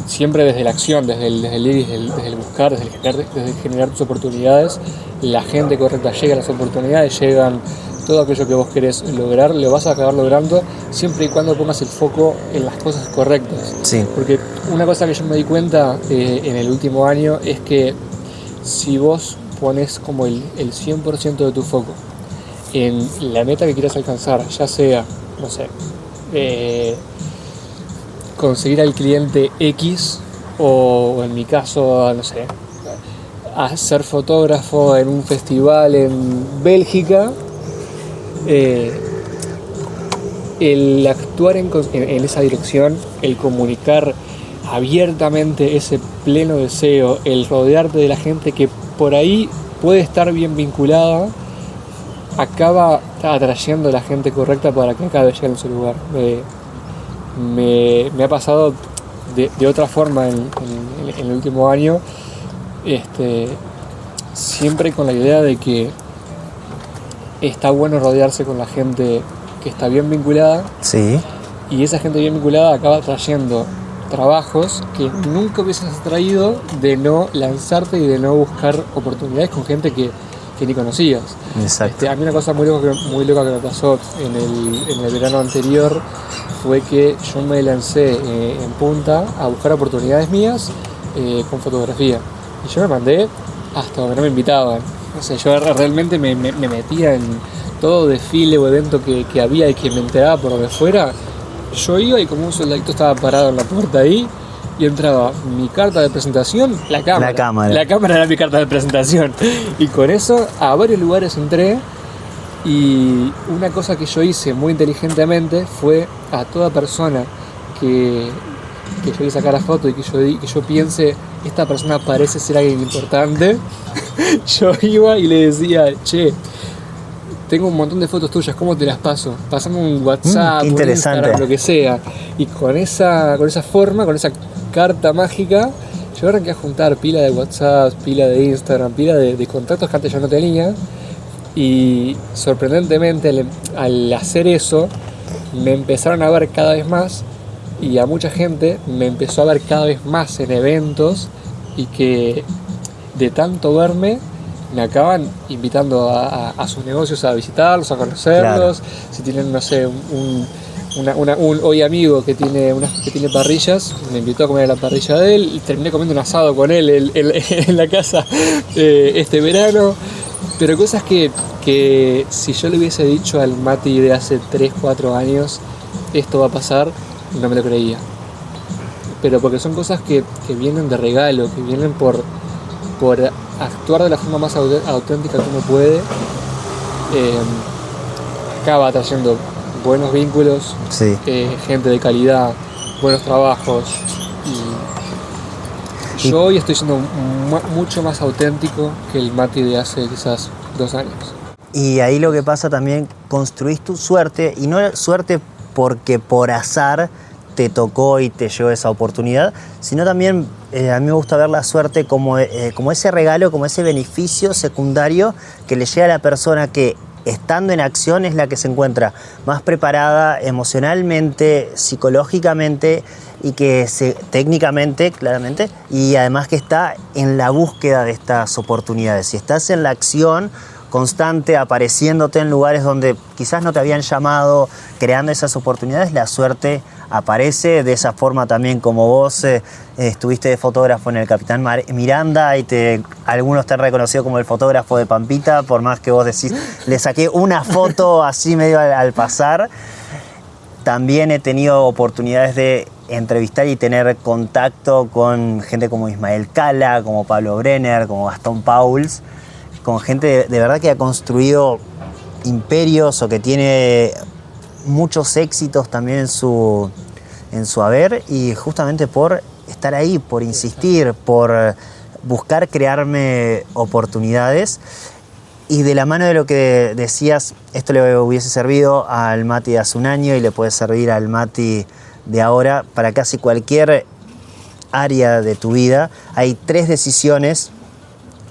siempre desde la acción, desde el ir, desde el buscar, desde el generar tus oportunidades. La gente correcta llega, las oportunidades llegan, todo aquello que vos querés lograr lo vas a acabar logrando siempre y cuando pongas el foco en las cosas correctas. Sí. Porque una cosa que yo me di cuenta en el último año es que si vos pones como el 100% de tu foco en la meta que quieras alcanzar, ya sea, no sé, conseguir al cliente X o en mi caso, no sé, a ser fotógrafo en un festival en Bélgica, el actuar en esa dirección, el comunicar abiertamente ese pleno deseo, el rodearte de la gente que por ahí puede estar bien vinculada, acaba atrayendo a la gente correcta para que acabe llegando a su lugar. Me ha pasado de otra forma en el último año, siempre con la idea de que está bueno rodearse con la gente que está bien vinculada. Sí. Y esa gente bien vinculada acaba trayendo trabajos que nunca hubieses traído de no lanzarte y de no buscar oportunidades con gente que ni conocías. Exacto. A mí una cosa muy loca que me pasó en el verano anterior fue que yo me lancé en Punta a buscar oportunidades mías con fotografía. Y yo me mandé hasta donde no me invitaban. O sea, yo realmente me metía en todo desfile o evento que había y que me enteraba por donde fuera. Yo iba y como un soldadito estaba parado en la puerta ahí y entraba mi carta de presentación, la cámara. La cámara era mi carta de presentación. Y con eso a varios lugares entré y una cosa que yo hice muy inteligentemente fue a toda persona que yo le sacara foto y que yo piense, esta persona parece ser alguien importante, yo iba y le decía, che, tengo un montón de fotos tuyas, ¿cómo te las paso? Pasame un WhatsApp, un Instagram, lo que sea. Y con esa forma, con esa carta mágica, yo arranqué a juntar pila de WhatsApp, pila de Instagram, pila de contactos que antes yo no tenía. Y sorprendentemente al hacer eso, me empezaron a ver cada vez más y a mucha gente me empezó a ver cada vez más en eventos y que de tanto verme me acaban invitando a sus negocios a visitarlos, a conocerlos. Claro. Si tienen, no sé, un hoy amigo que tiene parrillas, me invitó a comer a la parrilla de él y terminé comiendo un asado con él en la casa este verano. Pero cosas que si yo le hubiese dicho al Mati de hace 3-4 años, esto va a pasar, no me lo creía. Pero porque son cosas que vienen de regalo, que vienen por actuar de la forma más auténtica que uno puede, acaba trayendo buenos vínculos, sí. Gente de calidad, buenos trabajos. Y yo hoy estoy siendo mucho más auténtico que el Mati de hace quizás 2 años. Y ahí lo que pasa también, construís tu suerte, y no suerte porque por azar te tocó y te llegó esa oportunidad, sino también a mí me gusta ver la suerte como ese regalo, como ese beneficio secundario que le llega a la persona que, estando en acción, es la que se encuentra más preparada emocionalmente, psicológicamente y que técnicamente, claramente, y además que está en la búsqueda de estas oportunidades. Si estás en la acción constante, apareciéndote en lugares donde quizás no te habían llamado, creando esas oportunidades, la suerte aparece. De esa forma también como vos estuviste de fotógrafo en el Capitán Miranda y algunos te han reconocido como el fotógrafo de Pampita, por más que vos decís, le saqué una foto así medio al pasar. También he tenido oportunidades de entrevistar y tener contacto con gente como Ismael Cala, como Pablo Brenner, como Gastón Pauls, con gente de verdad que ha construido imperios o que tiene muchos éxitos también en su haber, y justamente por estar ahí, por insistir, por buscar crearme oportunidades. Y de la mano de lo que decías, esto le hubiese servido al Mati de hace un año y le puede servir al Mati de ahora para casi cualquier área de tu vida. Hay 3 decisiones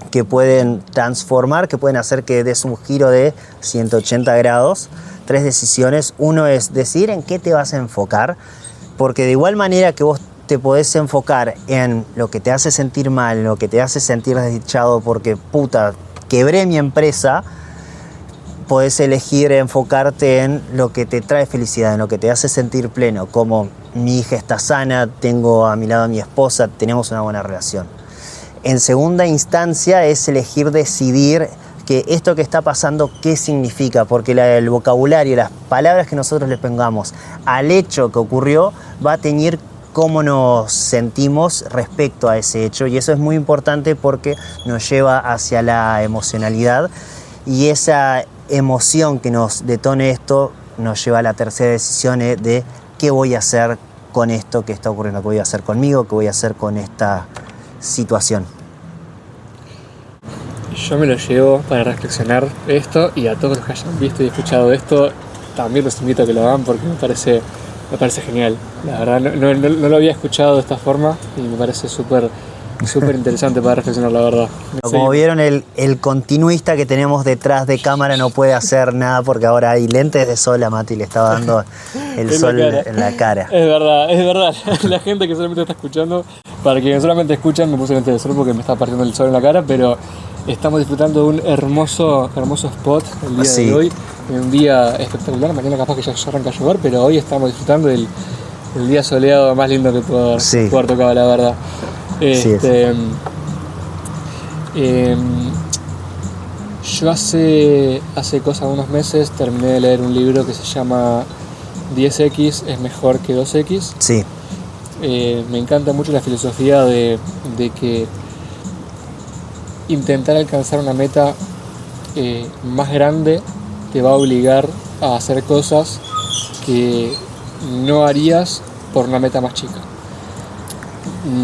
que pueden transformar, que pueden hacer que des un giro de 180 grados. 3 decisiones. Uno es decidir en qué te vas a enfocar, porque de igual manera que vos te podés enfocar en lo que te hace sentir mal, en lo que te hace sentir desdichado porque puta, quebré mi empresa, podés elegir enfocarte en lo que te trae felicidad, en lo que te hace sentir pleno, como mi hija está sana, tengo a mi lado a mi esposa, tenemos una buena relación. En segunda instancia es elegir decidir que esto que está pasando, ¿qué significa? Porque el vocabulario, las palabras que nosotros le pongamos al hecho que ocurrió va a teñir cómo nos sentimos respecto a ese hecho, y eso es muy importante porque nos lleva hacia la emocionalidad, y esa emoción que nos detone esto nos lleva a la tercera decisión de qué voy a hacer con esto que está ocurriendo, qué voy a hacer conmigo, qué voy a hacer con esta situación. yo me lo llevo para reflexionar esto, y a todos los que hayan visto y escuchado esto, también los invito a que lo hagan porque me parece genial. La verdad, no lo había escuchado de esta forma y me parece súper interesante para reflexionar, la verdad. Como vieron, el continuista que tenemos detrás de cámara no puede hacer nada porque ahora hay lentes de sol. A Mati le estaba dando el sol en la cara. Es verdad. La gente que solamente está escuchando, para quienes solamente escuchan, me puse lentes de sol porque me está partiendo el sol en la cara, pero estamos disfrutando de un hermoso spot el día de hoy. Un día espectacular. Mañana capaz que ya arranca a llover, pero hoy estamos disfrutando del día soleado más lindo que puedo haber tocado, la verdad. Yo hace unos meses terminé de leer un libro que se llama 10X es mejor que 2X. Sí. Me encanta mucho la filosofía de que intentar alcanzar una meta más grande te va a obligar a hacer cosas que no harías por una meta más chica.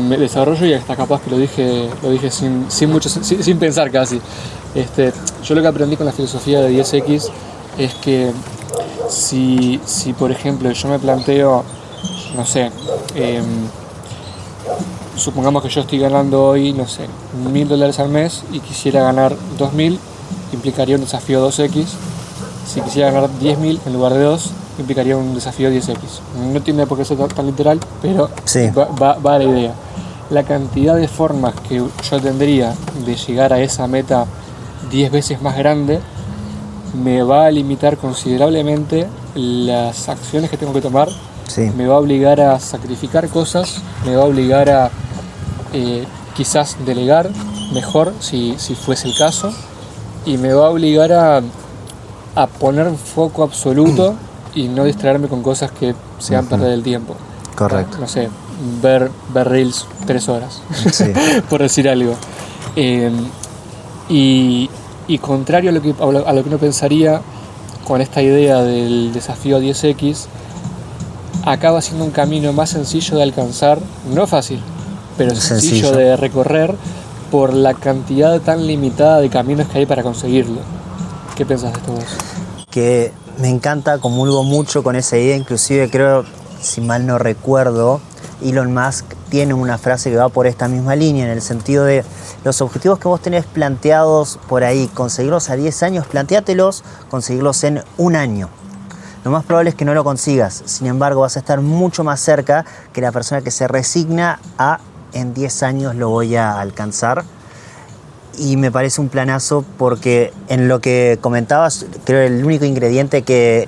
Me desarrollo y hasta capaz que lo dije sin pensar casi. Yo lo que aprendí con la filosofía de 10X es que si por ejemplo yo me planteo, no sé, supongamos que yo estoy ganando hoy, no sé, $1.000 al mes y quisiera ganar 2.000, implicaría un desafío 2X. Si quisiera ganar 10.000 en lugar de 2, implicaría un desafío 10X. No tiene por qué ser tan literal, pero va a la idea. La cantidad de formas que yo tendría de llegar a esa meta 10 veces más grande me va a limitar considerablemente las acciones que tengo que tomar. Me va a obligar a sacrificar cosas, me va a obligar a quizás delegar mejor si fuese el caso, y me va a obligar a poner foco absoluto y no distraerme con cosas que se van a perder el tiempo. Correcto. No sé, ver Reels 3 horas, por decir algo. Y contrario a lo que uno pensaría, con esta idea del desafío 10X, acaba siendo un camino más sencillo de alcanzar, no fácil, pero sencillo de recorrer por la cantidad tan limitada de caminos que hay para conseguirlo. ¿Qué pensás de esto vos? Que me encanta, comulgo mucho con esa idea, inclusive creo, si mal no recuerdo, Elon Musk tiene una frase que va por esta misma línea, en el sentido de los objetivos que vos tenés planteados por ahí, conseguirlos a 10 años, plantéatelos, conseguirlos en un año. Lo más probable es que no lo consigas, sin embargo vas a estar mucho más cerca que la persona que se resigna a en 10 años lo voy a alcanzar. Y me parece un planazo porque en lo que comentabas, creo que el único ingrediente que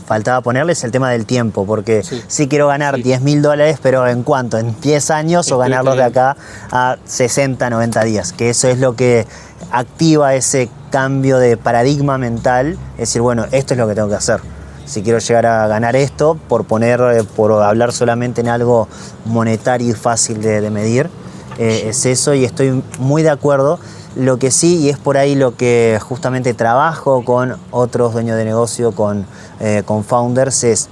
faltaba ponerle es el tema del tiempo, porque sí quiero ganar $10.000, pero ¿en cuánto? ¿En 10 años o ganarlos de acá a 60, 90 días? Que eso es lo que activa ese cambio de paradigma mental, es decir, bueno, esto es lo que tengo que hacer. Si quiero llegar a ganar esto, por hablar solamente en algo monetario y fácil de medir, es eso, y estoy muy de acuerdo. Lo que sí, y es por ahí lo que justamente trabajo con otros dueños de negocio, con founders, es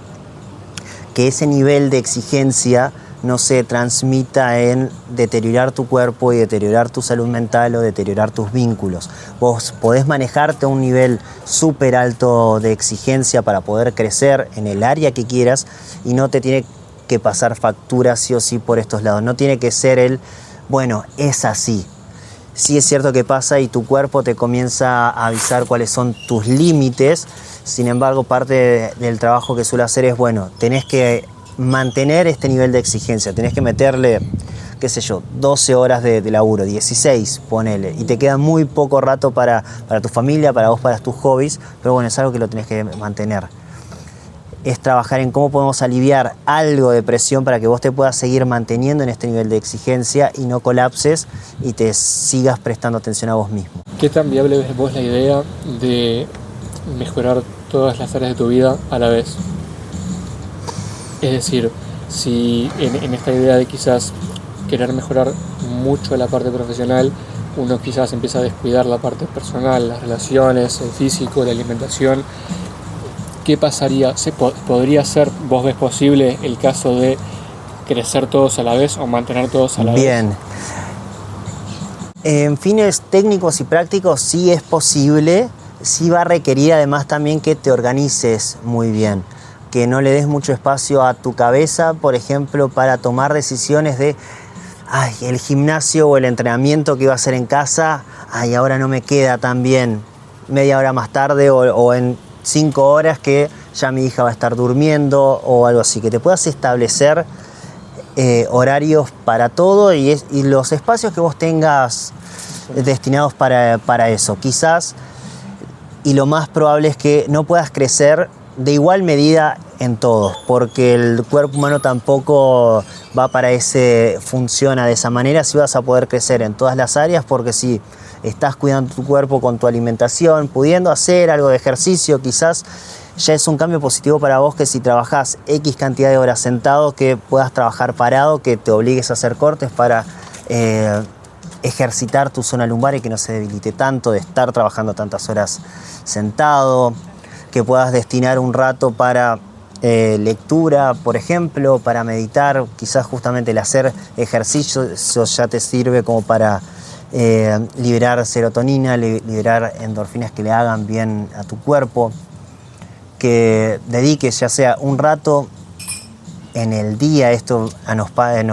que ese nivel de exigencia no se transmita en deteriorar tu cuerpo y deteriorar tu salud mental o deteriorar tus vínculos. Vos podés manejarte a un nivel súper alto de exigencia para poder crecer en el área que quieras y no te tiene que pasar factura sí o sí por estos lados. No tiene que ser bueno, es así. Sí es cierto que pasa y tu cuerpo te comienza a avisar cuáles son tus límites. Sin embargo, parte del trabajo que suelo hacer es, tenés que mantener este nivel de exigencia. Tenés que meterle, 12 horas de laburo, 16, ponele. Y te queda muy poco rato para tu familia, para vos, para tus hobbies. Pero es algo que lo tenés que mantener. Es trabajar en cómo podemos aliviar algo de presión para que vos te puedas seguir manteniendo en este nivel de exigencia y no colapses y te sigas prestando atención a vos mismo. ¿Qué tan viable ves vos la idea de mejorar todas las áreas de tu vida a la vez? Es decir, si en esta idea de quizás querer mejorar mucho la parte profesional, uno quizás empieza a descuidar la parte personal, las relaciones, el físico, la alimentación. ¿Qué pasaría? ¿Podría ser, vos ves posible, el caso de crecer todos a la vez o mantener todos a la vez? Bien. En fines técnicos y prácticos sí es posible, sí va a requerir además también que te organices muy bien, que no le des mucho espacio a tu cabeza, por ejemplo, para tomar decisiones de el gimnasio o el entrenamiento que iba a hacer en casa, ahora no me queda tan bien, media hora más tarde o en 5 horas que ya mi hija va a estar durmiendo o algo así, que te puedas establecer horarios para todo y los espacios que vos tengas destinados para eso. Quizás, y lo más probable es que no puedas crecer de igual medida en todos, porque el cuerpo humano tampoco va para funciona de esa manera. Si vas a poder crecer en todas las áreas, porque si estás cuidando tu cuerpo con tu alimentación, pudiendo hacer algo de ejercicio, quizás ya es un cambio positivo para vos, que si trabajás X cantidad de horas sentado, que puedas trabajar parado, que te obligues a hacer cortes para ejercitar tu zona lumbar y que no se debilite tanto de estar trabajando tantas horas sentado, que puedas destinar un rato para lectura, por ejemplo, para meditar. Quizás justamente el hacer ejercicio eso ya te sirve como para liberar serotonina, liberar endorfinas que le hagan bien a tu cuerpo. Que dediques ya sea un rato en el día, esto nos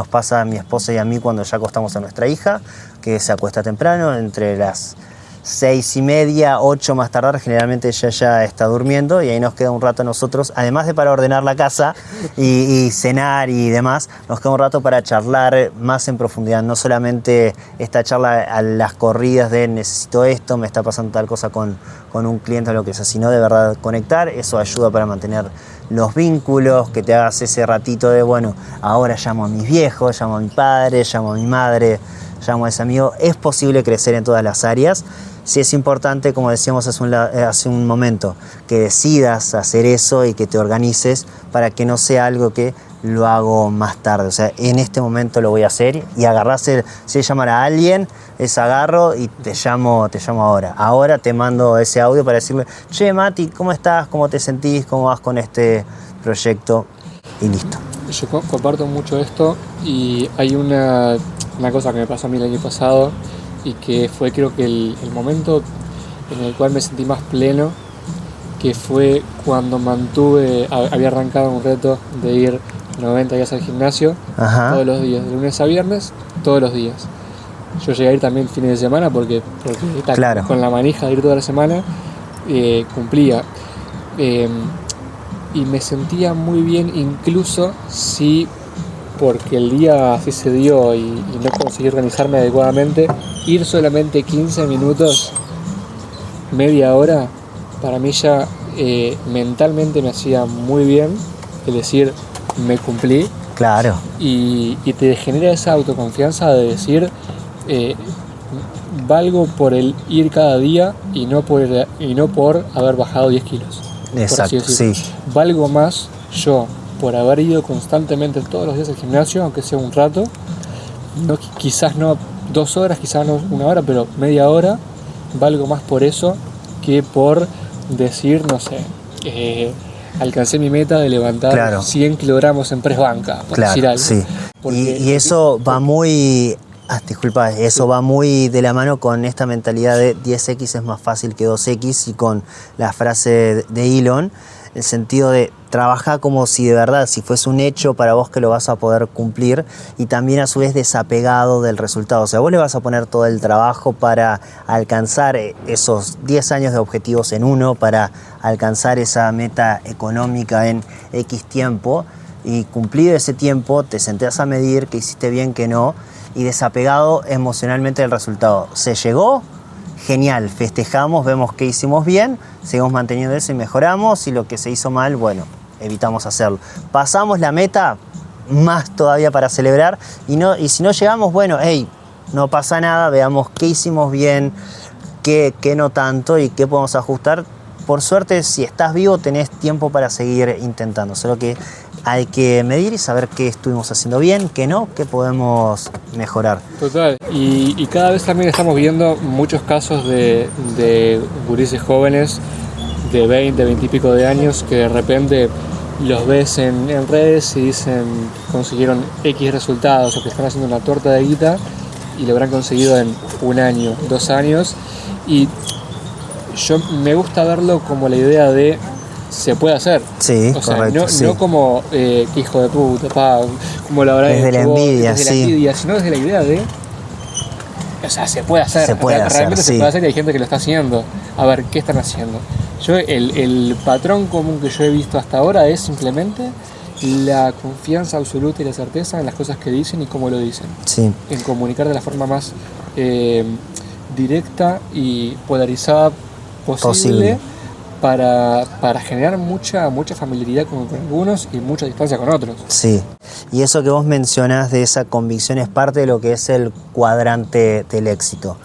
pasa a mi esposa y a mí cuando ya acostamos a nuestra hija, que se acuesta temprano, entre las 6:30, 8 más tardar, generalmente ella ya está durmiendo y ahí nos queda un rato nosotros, además de para ordenar la casa y cenar y demás, nos queda un rato para charlar más en profundidad, no solamente esta charla a las corridas de necesito esto, me está pasando tal cosa con un cliente o lo que sea, sino de verdad conectar. Eso ayuda para mantener los vínculos, que te hagas ese ratito de, bueno, ahora llamo a mis viejos, llamo a mi padre, llamo a mi madre, llamo a ese amigo. Es posible crecer en todas las áreas. Sí es importante, como decíamos hace un momento, que decidas hacer eso y que te organices para que no sea algo que lo hago más tarde. O sea, en este momento lo voy a hacer y agarrarse, si llamar a alguien, es agarro y te llamo ahora. Ahora te mando ese audio para decirle, che, Mati, ¿cómo estás? ¿Cómo te sentís? ¿Cómo vas con este proyecto? Y listo. Yo comparto mucho esto y hay una cosa que me pasó a mí el año pasado y que fue creo que el momento en el cual me sentí más pleno, que fue cuando había arrancado un reto de ir 90 días al gimnasio. Ajá. Todos los días, de lunes a viernes, todos los días. Yo llegué a ir también fines de semana porque claro, con la manija de ir toda la semana cumplía. Y me sentía muy bien, incluso si porque el día así se dio y no conseguí organizarme adecuadamente, ir solamente 15 minutos, media hora, para mí ya mentalmente me hacía muy bien, es decir, me cumplí. Claro. Y te genera esa autoconfianza de decir, valgo por el ir cada día y no por haber bajado 10 kilos. Exacto, sí. Valgo más yo por haber ido constantemente todos los días al gimnasio, aunque sea un rato, quizás no 2 horas, quizás no 1 hora, pero media hora, valgo más por eso que por decir, no sé, alcancé mi meta de levantar 100 kilogramos en press banca, por decir algo. Sí. Y eso va muy... disculpa, eso va muy de la mano con esta mentalidad de 10x es más fácil que 2x y con la frase de Elon, el sentido de trabajar como si de verdad, si fuese un hecho para vos que lo vas a poder cumplir y también a su vez desapegado del resultado. O sea, vos le vas a poner todo el trabajo para alcanzar esos 10 años de objetivos en uno, para alcanzar esa meta económica en X tiempo y cumplido ese tiempo te sentás a medir que hiciste bien, que no, y desapegado emocionalmente del resultado. ¿Se llegó? Genial, festejamos, vemos que hicimos bien, seguimos manteniendo eso y mejoramos, y lo que se hizo mal, bueno, evitamos hacerlo. Pasamos la meta, más todavía para celebrar, y si no llegamos, bueno, no pasa nada, veamos qué hicimos bien, qué no tanto y qué podemos ajustar. Por suerte, si estás vivo, tenés tiempo para seguir intentando, solo que hay que medir y saber qué estuvimos haciendo bien, qué no, qué podemos mejorar. Total, y cada vez también estamos viendo muchos casos de gurises jóvenes de 20 y pico de años que de repente los ves en redes y dicen que consiguieron X resultados o que están haciendo una torta de guita y lo habrán conseguido en 1 año, 2 años, y yo me gusta verlo como la idea de se puede hacer. Sí, o sea, correcto, no, sí. no como que hijo de puta, como lo habrá Desde hecho la vos, envidia, desde sí. la envidia, sino desde la idea de, o sea, se puede hacer. Se puede hacer, realmente sí. se puede hacer y hay gente que lo está haciendo. A ver, ¿qué están haciendo? Yo, el patrón común que yo he visto hasta ahora es simplemente la confianza absoluta y la certeza en las cosas que dicen y cómo lo dicen. Sí. En comunicar de la forma más directa y polarizada posible. Para generar mucha familiaridad con algunos y mucha distancia con otros. Sí, y eso que vos mencionás de esa convicción es parte de lo que es el cuadrante del éxito.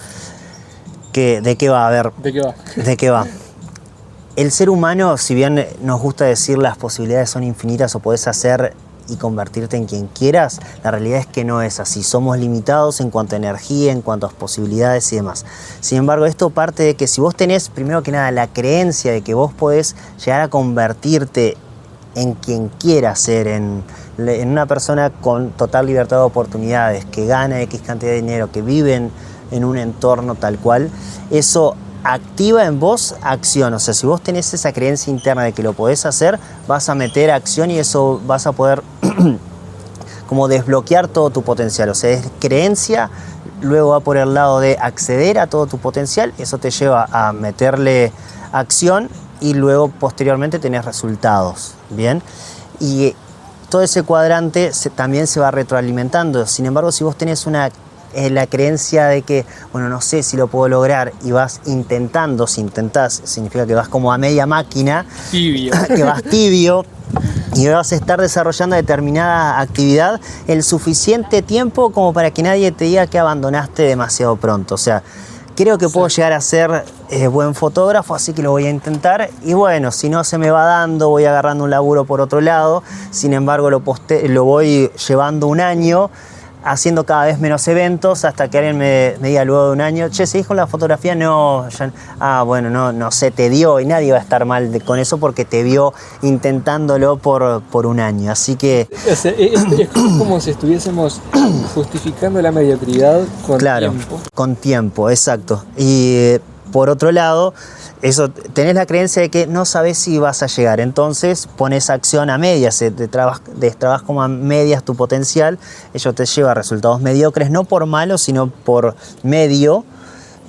¿De qué va? A ver, ¿De qué va? ¿de qué va? El ser humano, si bien nos gusta decir las posibilidades son infinitas o podés hacer y convertirte en quien quieras, la realidad es que no es así. Somos limitados en cuanto a energía, en cuanto a posibilidades y demás. Sin embargo, esto parte de que si vos tenés, primero que nada, la creencia de que vos podés llegar a convertirte en quien quieras ser, en una persona con total libertad de oportunidades, que gana X cantidad de dinero, que vive en un entorno tal cual, eso activa en vos acción. O sea, si vos tenés esa creencia interna de que lo podés hacer, vas a meter acción y eso vas a poder como desbloquear todo tu potencial. O sea, es creencia, luego va por el lado de acceder a todo tu potencial, eso te lleva a meterle acción y luego posteriormente tenés resultados, ¿bien? Y todo ese cuadrante también se va retroalimentando. Sin embargo, si vos tenés la creencia de que, bueno, no sé si lo puedo lograr y vas intentando, si intentás, significa que vas como a media máquina, Tibio. que vas tibio y vas a estar desarrollando determinada actividad el suficiente tiempo como para que nadie te diga que abandonaste demasiado pronto. O sea, creo que puedo llegar a ser buen fotógrafo, así que lo voy a intentar. Y bueno, si no se me va dando, voy agarrando un laburo por otro lado. Sin embargo, lo voy llevando 1 año, haciendo cada vez menos eventos, hasta que alguien me diga luego de 1 año, che, ¿seguís con la fotografía? No, bueno, no sé, te dio, y nadie va a estar mal con eso porque te vio intentándolo por 1 año. Así que... O sea, es como si estuviésemos justificando la mediocridad con tiempo. Con tiempo, exacto. Y por otro lado, eso, tenés la creencia de que no sabés si vas a llegar, entonces pones acción a medias, destrabas como a medias tu potencial, ello te lleva a resultados mediocres, no por malo, sino por medio,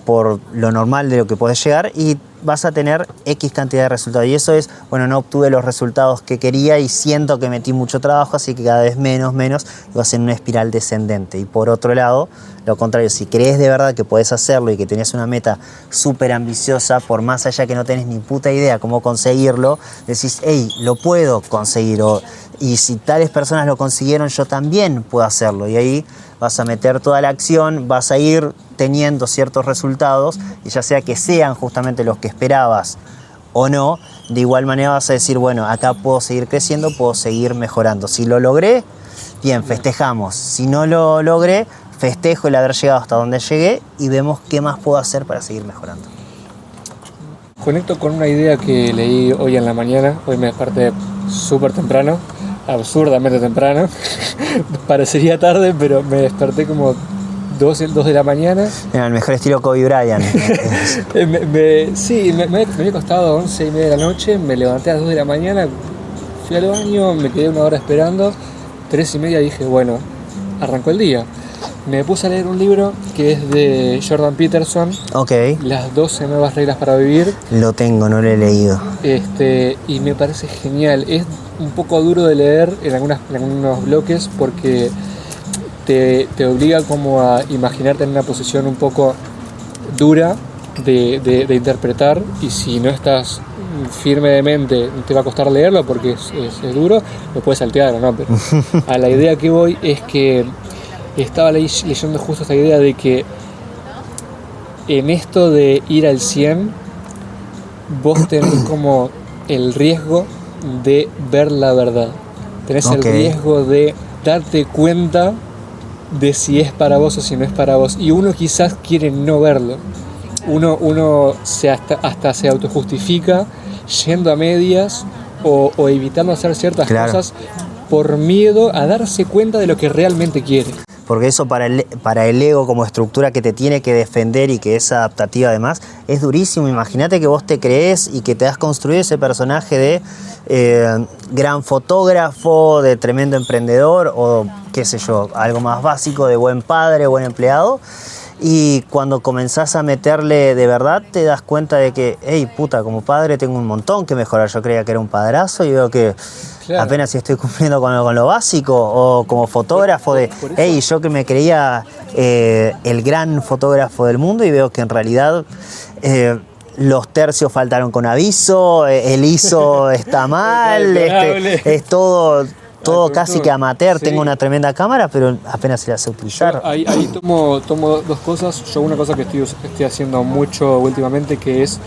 por lo normal de lo que podés llegar, y vas a tener X cantidad de resultados. Y eso es, bueno, no obtuve los resultados que quería y siento que metí mucho trabajo, así que cada vez menos, y vas en una espiral descendente. Y por otro lado, lo contrario, si crees de verdad que podés hacerlo y que tenés una meta súper ambiciosa, por más allá que no tenés ni puta idea cómo conseguirlo, decís, hey, lo puedo conseguir. Y si tales personas lo consiguieron, yo también puedo hacerlo. Y ahí vas a meter toda la acción, vas a ir teniendo ciertos resultados, y ya sea que sean justamente los que esperabas o no, de igual manera vas a decir, bueno, acá puedo seguir creciendo, puedo seguir mejorando. Si lo logré, bien, festejamos. Si no lo logré, festejo el haber llegado hasta donde llegué y vemos qué más puedo hacer para seguir mejorando. Conecto con una idea que leí hoy en la mañana. Hoy me desperté súper temprano, absurdamente temprano. Parecería tarde, pero me desperté como 2 de la mañana. Mira, el mejor estilo Kobe Bryant. me había costado 11:30 de la noche, me levanté a las 2 de la mañana, fui al baño, me quedé 1 hora esperando, 3:30 dije, bueno, arrancó el día. Me puse a leer un libro que es de Jordan Peterson, Ok. Las 12 nuevas reglas para vivir. Lo tengo, no lo he leído. Y me parece genial. Es un poco duro de leer en algunos bloques porque te obliga como a imaginarte en una posición un poco dura de interpretar, y si no estás firme de mente te va a costar leerlo porque es duro, lo puedes saltear o no, pero a la idea que voy es que estaba leyendo justo esta idea de que en esto de ir al 100 vos tenés como el riesgo de ver la verdad, tenés el riesgo de darte cuenta de si es para vos o si no es para vos, y uno quizás quiere no verlo, uno hasta se autojustifica yendo a medias o evitando hacer ciertas cosas por miedo a darse cuenta de lo que realmente quiere. porque eso para el ego como estructura que te tiene que defender y que es adaptativa además, es durísimo. Imagínate que vos te crees y que te has construido ese personaje de gran fotógrafo, de tremendo emprendedor o qué sé yo, algo más básico, de buen padre, buen empleado. Y cuando comenzás a meterle de verdad, te das cuenta de que, hey, puta, como padre tengo un montón que mejorar. Yo creía que era un padrazo y veo que apenas si estoy cumpliendo con lo básico. O como fotógrafo hey, yo que me creía el gran fotógrafo del mundo y veo que en realidad los tercios faltaron con aviso, el ISO está mal, es todo casi que amateur. Sí. Tengo una tremenda cámara, pero apenas se la sé utilizar. Yo ahí tomo dos cosas. Yo una cosa que estoy haciendo mucho últimamente, que es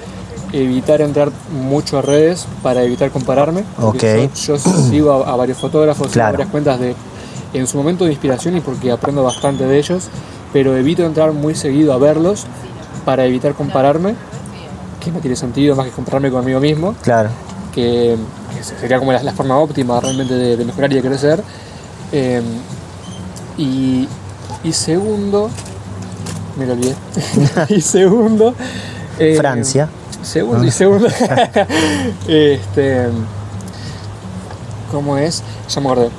evitar entrar mucho a redes para evitar compararme. Okay. Yo sigo a varios fotógrafos, claro. A varias cuentas en su momento de inspiración y porque aprendo bastante de ellos, pero evito entrar muy seguido a verlos para evitar compararme, que no tiene sentido más que compararme conmigo mismo. Claro. Que sería como la forma óptima realmente de mejorar y de crecer. Y segundo, me lo olvidé. Y segundo, Francia. Segundo, ¿cómo es? Ya me acordé.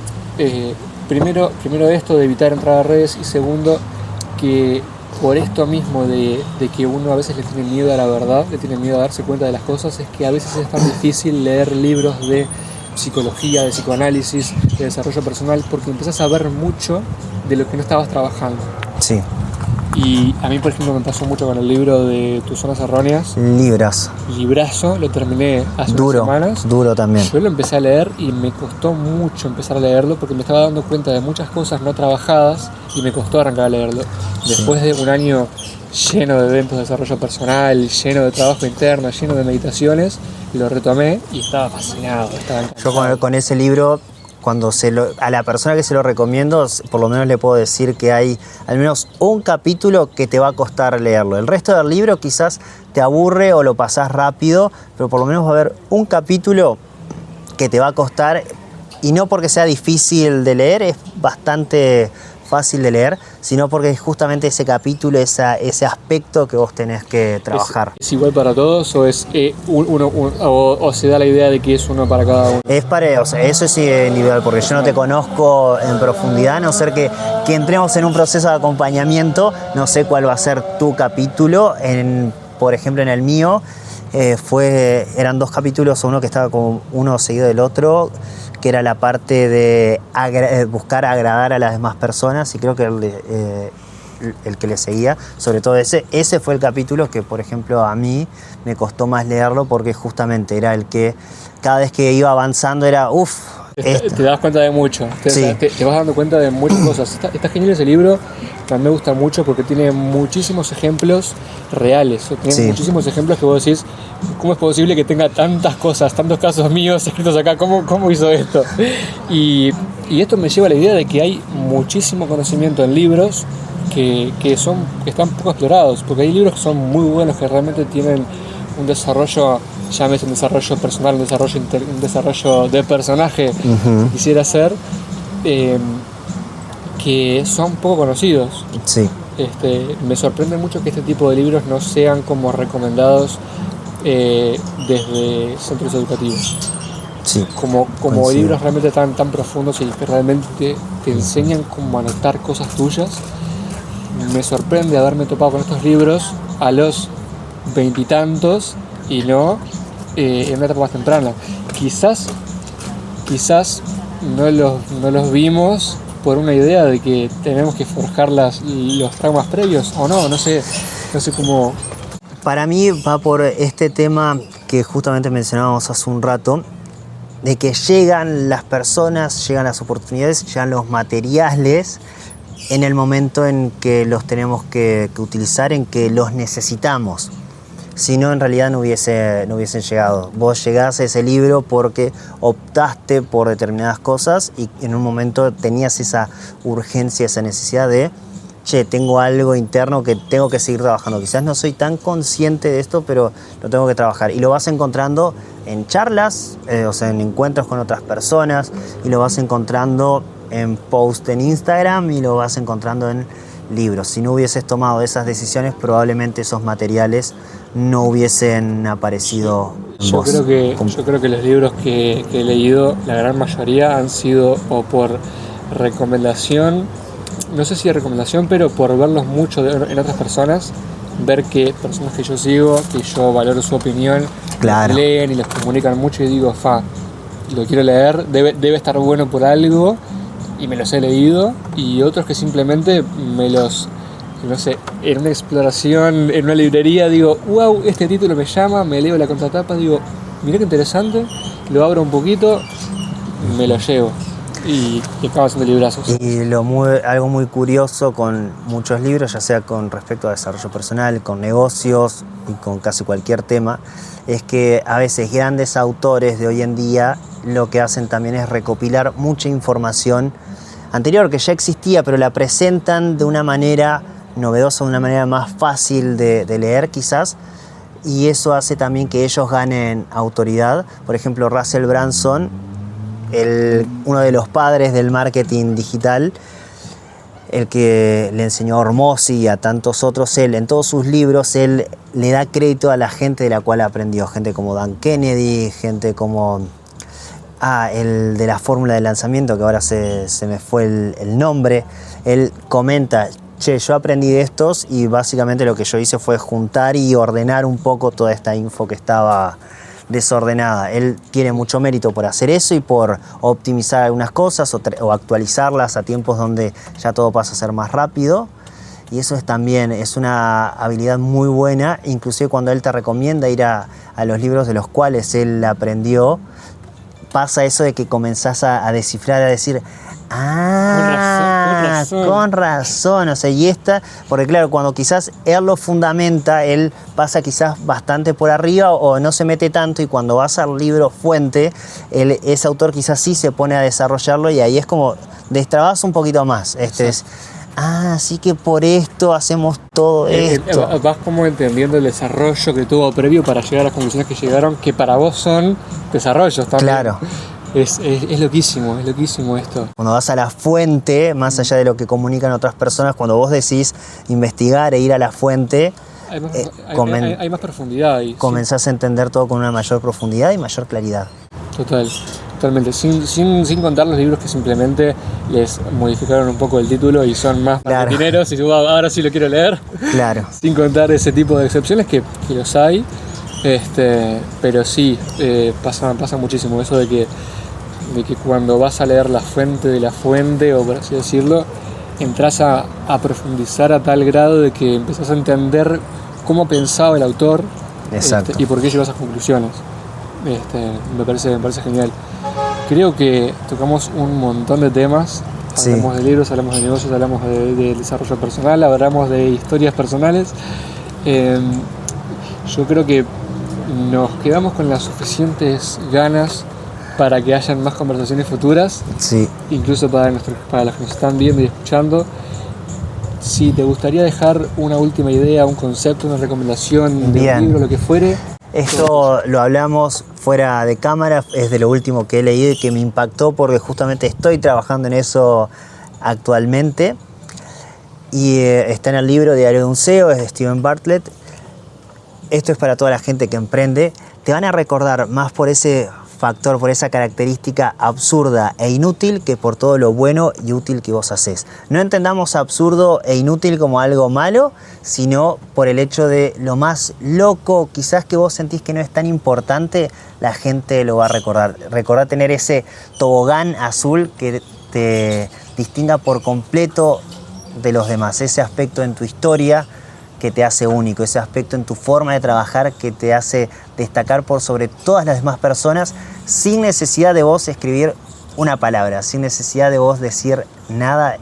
Primero esto de evitar entrar a redes y segundo que por esto mismo de que uno a veces le tiene miedo a la verdad, le tiene miedo a darse cuenta de las cosas, es que a veces es tan difícil leer libros de psicología, de psicoanálisis, de desarrollo personal, porque empezás a ver mucho de lo que no estabas trabajando. Sí. Y a mí, por ejemplo, me pasó mucho con el libro de Tus Zonas Erróneas. Librazo, lo terminé hace unas semanas. Duro también. Yo lo empecé a leer y me costó mucho empezar a leerlo porque me estaba dando cuenta de muchas cosas no trabajadas y me costó arrancar a leerlo. Después de un año lleno de eventos de desarrollo personal, lleno de trabajo interno, lleno de meditaciones, lo retomé y estaba fascinado, estaba encantado. Yo con ese libro, a la persona que se lo recomiendo, por lo menos le puedo decir que hay al menos un capítulo que te va a costar leerlo. El resto del libro quizás te aburre o lo pasás rápido, pero por lo menos va a haber un capítulo que te va a costar, y no porque sea difícil de leer, es bastante fácil de leer, sino porque es justamente ese capítulo, ese aspecto que vos tenés que trabajar. ¿Es igual para todos o es o se da la idea de que es uno para cada uno? Eso es individual, porque yo no te conozco en profundidad, a no ser que entremos en un proceso de acompañamiento. No sé cuál va a ser tu capítulo. Por ejemplo, en el mío eran 2 capítulos, uno que estaba como uno seguido del otro, que era la parte de buscar agradar a las demás personas, y creo que el que le seguía, sobre todo ese fue el capítulo que, por ejemplo, a mí me costó más leerlo, porque justamente era el que cada vez que iba avanzando era te das cuenta de mucho, te vas dando cuenta de muchas cosas. Está genial ese libro, a mí me gusta mucho porque tiene muchísimos ejemplos reales, tiene muchísimos ejemplos que vos decís, ¿cómo es posible que tenga tantas cosas, tantos casos míos escritos acá? ¿Cómo hizo esto? Y esto me lleva a la idea de que hay muchísimo conocimiento en libros que están poco explorados, porque hay libros que son muy buenos, que realmente tienen un desarrollo, llámese un desarrollo personal, un desarrollo de personaje, que quisiera hacer, que son poco conocidos. Sí. Me sorprende mucho que este tipo de libros no sean como recomendados desde centros educativos. Sí, como libros realmente tan profundos y que realmente te enseñan cómo anotar cosas tuyas. Me sorprende haberme topado con estos libros a los 20 y tantos y no en una etapa más temprana. Quizás no los vimos por una idea de que tenemos que forjar los traumas previos, o no sé cómo. Para mí va por este tema que justamente mencionábamos hace un rato, de que llegan las personas, llegan las oportunidades, llegan los materiales en el momento en que los tenemos que utilizar, en que los necesitamos. Si no, en realidad no hubiesen llegado. Vos llegás a ese libro porque optaste por determinadas cosas y en un momento tenías esa urgencia, esa necesidad de, tengo algo interno que tengo que seguir trabajando. Quizás no soy tan consciente de esto, pero lo tengo que trabajar. Y lo vas encontrando en charlas, en encuentros con otras personas, y lo vas encontrando en post en Instagram y lo vas encontrando en libros. Si no hubieses tomado esas decisiones, probablemente esos materiales no hubiesen aparecido en Yo vos. creo que los libros que he leído, la gran mayoría han sido o por recomendación, no sé si de recomendación, pero por verlos mucho en otras personas, ver que personas que yo sigo, que yo valoro su opinión, Claro. leen y les comunican mucho y digo, lo quiero leer, debe estar bueno por algo y me los he leído, y otros que simplemente no sé, en una exploración, en una librería, digo, wow, este título me llama, me leo la contratapa, digo, mirá qué interesante, lo abro un poquito, me lo llevo y acabo haciendo librazos. Y algo muy curioso con muchos libros, ya sea con respecto a desarrollo personal, con negocios y con casi cualquier tema, es que a veces grandes autores de hoy en día lo que hacen también es recopilar mucha información anterior que ya existía, pero la presentan de una manera novedosa, de una manera más fácil de leer quizás, y eso hace también que ellos ganen autoridad. Por ejemplo, Russell Brunson, uno de los padres del marketing digital, el que le enseñó a Hormozi y a tantos otros, él en todos sus libros él le da crédito a la gente de la cual aprendió, gente como Dan Kennedy, gente como el de la fórmula de lanzamiento, que ahora se me fue el nombre. Él comenta, yo aprendí de estos y básicamente lo que yo hice fue juntar y ordenar un poco toda esta info que estaba desordenada. Él tiene mucho mérito por hacer eso y por optimizar algunas cosas o actualizarlas a tiempos donde ya todo pasa a ser más rápido. Y eso también es una habilidad muy buena, inclusive cuando él te recomienda ir a los libros de los cuales él aprendió, pasa eso de que comenzás a descifrar, a decir, con razón, o sea, porque claro, cuando quizás él lo fundamenta, él pasa quizás bastante por arriba o no se mete tanto, y cuando vas al libro fuente, ese autor quizás sí se pone a desarrollarlo y ahí es como destrabas un poquito más. Así que por esto hacemos todo esto. Vas como entendiendo el desarrollo que tuvo previo para llegar a las conclusiones que llegaron, que para vos son desarrollos también. Claro. Es loquísimo esto. Cuando vas a la fuente, más allá de lo que comunican otras personas, cuando vos decís investigar e ir a la fuente, hay más profundidad ahí. Comenzás a entender todo con una mayor profundidad y mayor claridad. Totalmente. Sin contar los libros que simplemente les modificaron un poco el título y son más marketineros, y ahora sí lo quiero leer. Claro. Sin contar ese tipo de excepciones que los hay. Pero sí, pasa muchísimo eso de que cuando vas a leer la fuente de la fuente, o por así decirlo, entras a profundizar a tal grado de que empezás a entender cómo pensaba el autor. Exacto. Y por qué llegó a esas conclusiones. Me parece genial. Creo que tocamos un montón de temas. Hablamos de libros, hablamos de negocios, hablamos de desarrollo personal, hablamos de historias personales. Yo creo que nos quedamos con las suficientes ganas para que hayan más conversaciones futuras, incluso para los que nos están viendo y escuchando. Si te gustaría dejar una última idea, un concepto, una recomendación de un libro, lo que fuere. Esto lo hablamos fuera de cámara, es de lo último que he leído y que me impactó porque justamente estoy trabajando en eso actualmente. Y está en el libro Diario de un CEO, es de Steven Bartlett. Esto es para toda la gente que emprende. Te van a recordar más por ese factor, por esa característica absurda e inútil, que por todo lo bueno y útil que vos hacés. No entendamos absurdo e inútil como algo malo, sino por el hecho de lo más loco, quizás que vos sentís que no es tan importante, la gente lo va a recordar. Recordá tener ese tobogán azul que te distinga por completo de los demás, ese aspecto en tu historia que te hace único, ese aspecto en tu forma de trabajar que te hace destacar por sobre todas las demás personas, sin necesidad de vos escribir una palabra, sin necesidad de vos decir nada.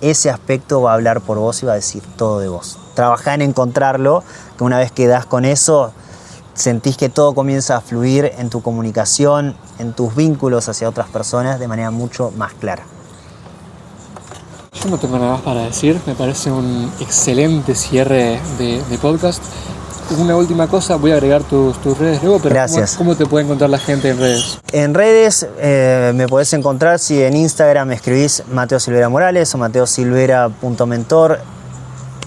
Ese aspecto va a hablar por vos y va a decir todo de vos. Trabajá en encontrarlo, que una vez que das con eso, sentís que todo comienza a fluir en tu comunicación, en tus vínculos hacia otras personas de manera mucho más clara. Yo no tengo nada más para decir, me parece un excelente cierre de podcast. una última cosa, voy a agregar tus redes luego, pero Gracias. ¿cómo te puede encontrar la gente en redes? En redes me podés encontrar, si en Instagram me escribís Mateo Silvera Morales o mateosilvera.mentor.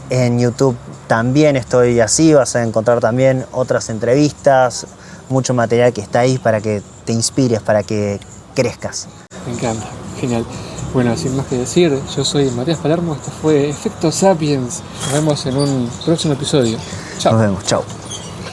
En YouTube también estoy así, vas a encontrar también otras entrevistas, mucho material que está ahí para que te inspires, para que crezcas. Me encanta, genial. Bueno, sin más que decir, yo soy Matías Palermo, esto fue Efecto Sapiens. Nos vemos en un próximo episodio. Chao. Nos vemos, chao.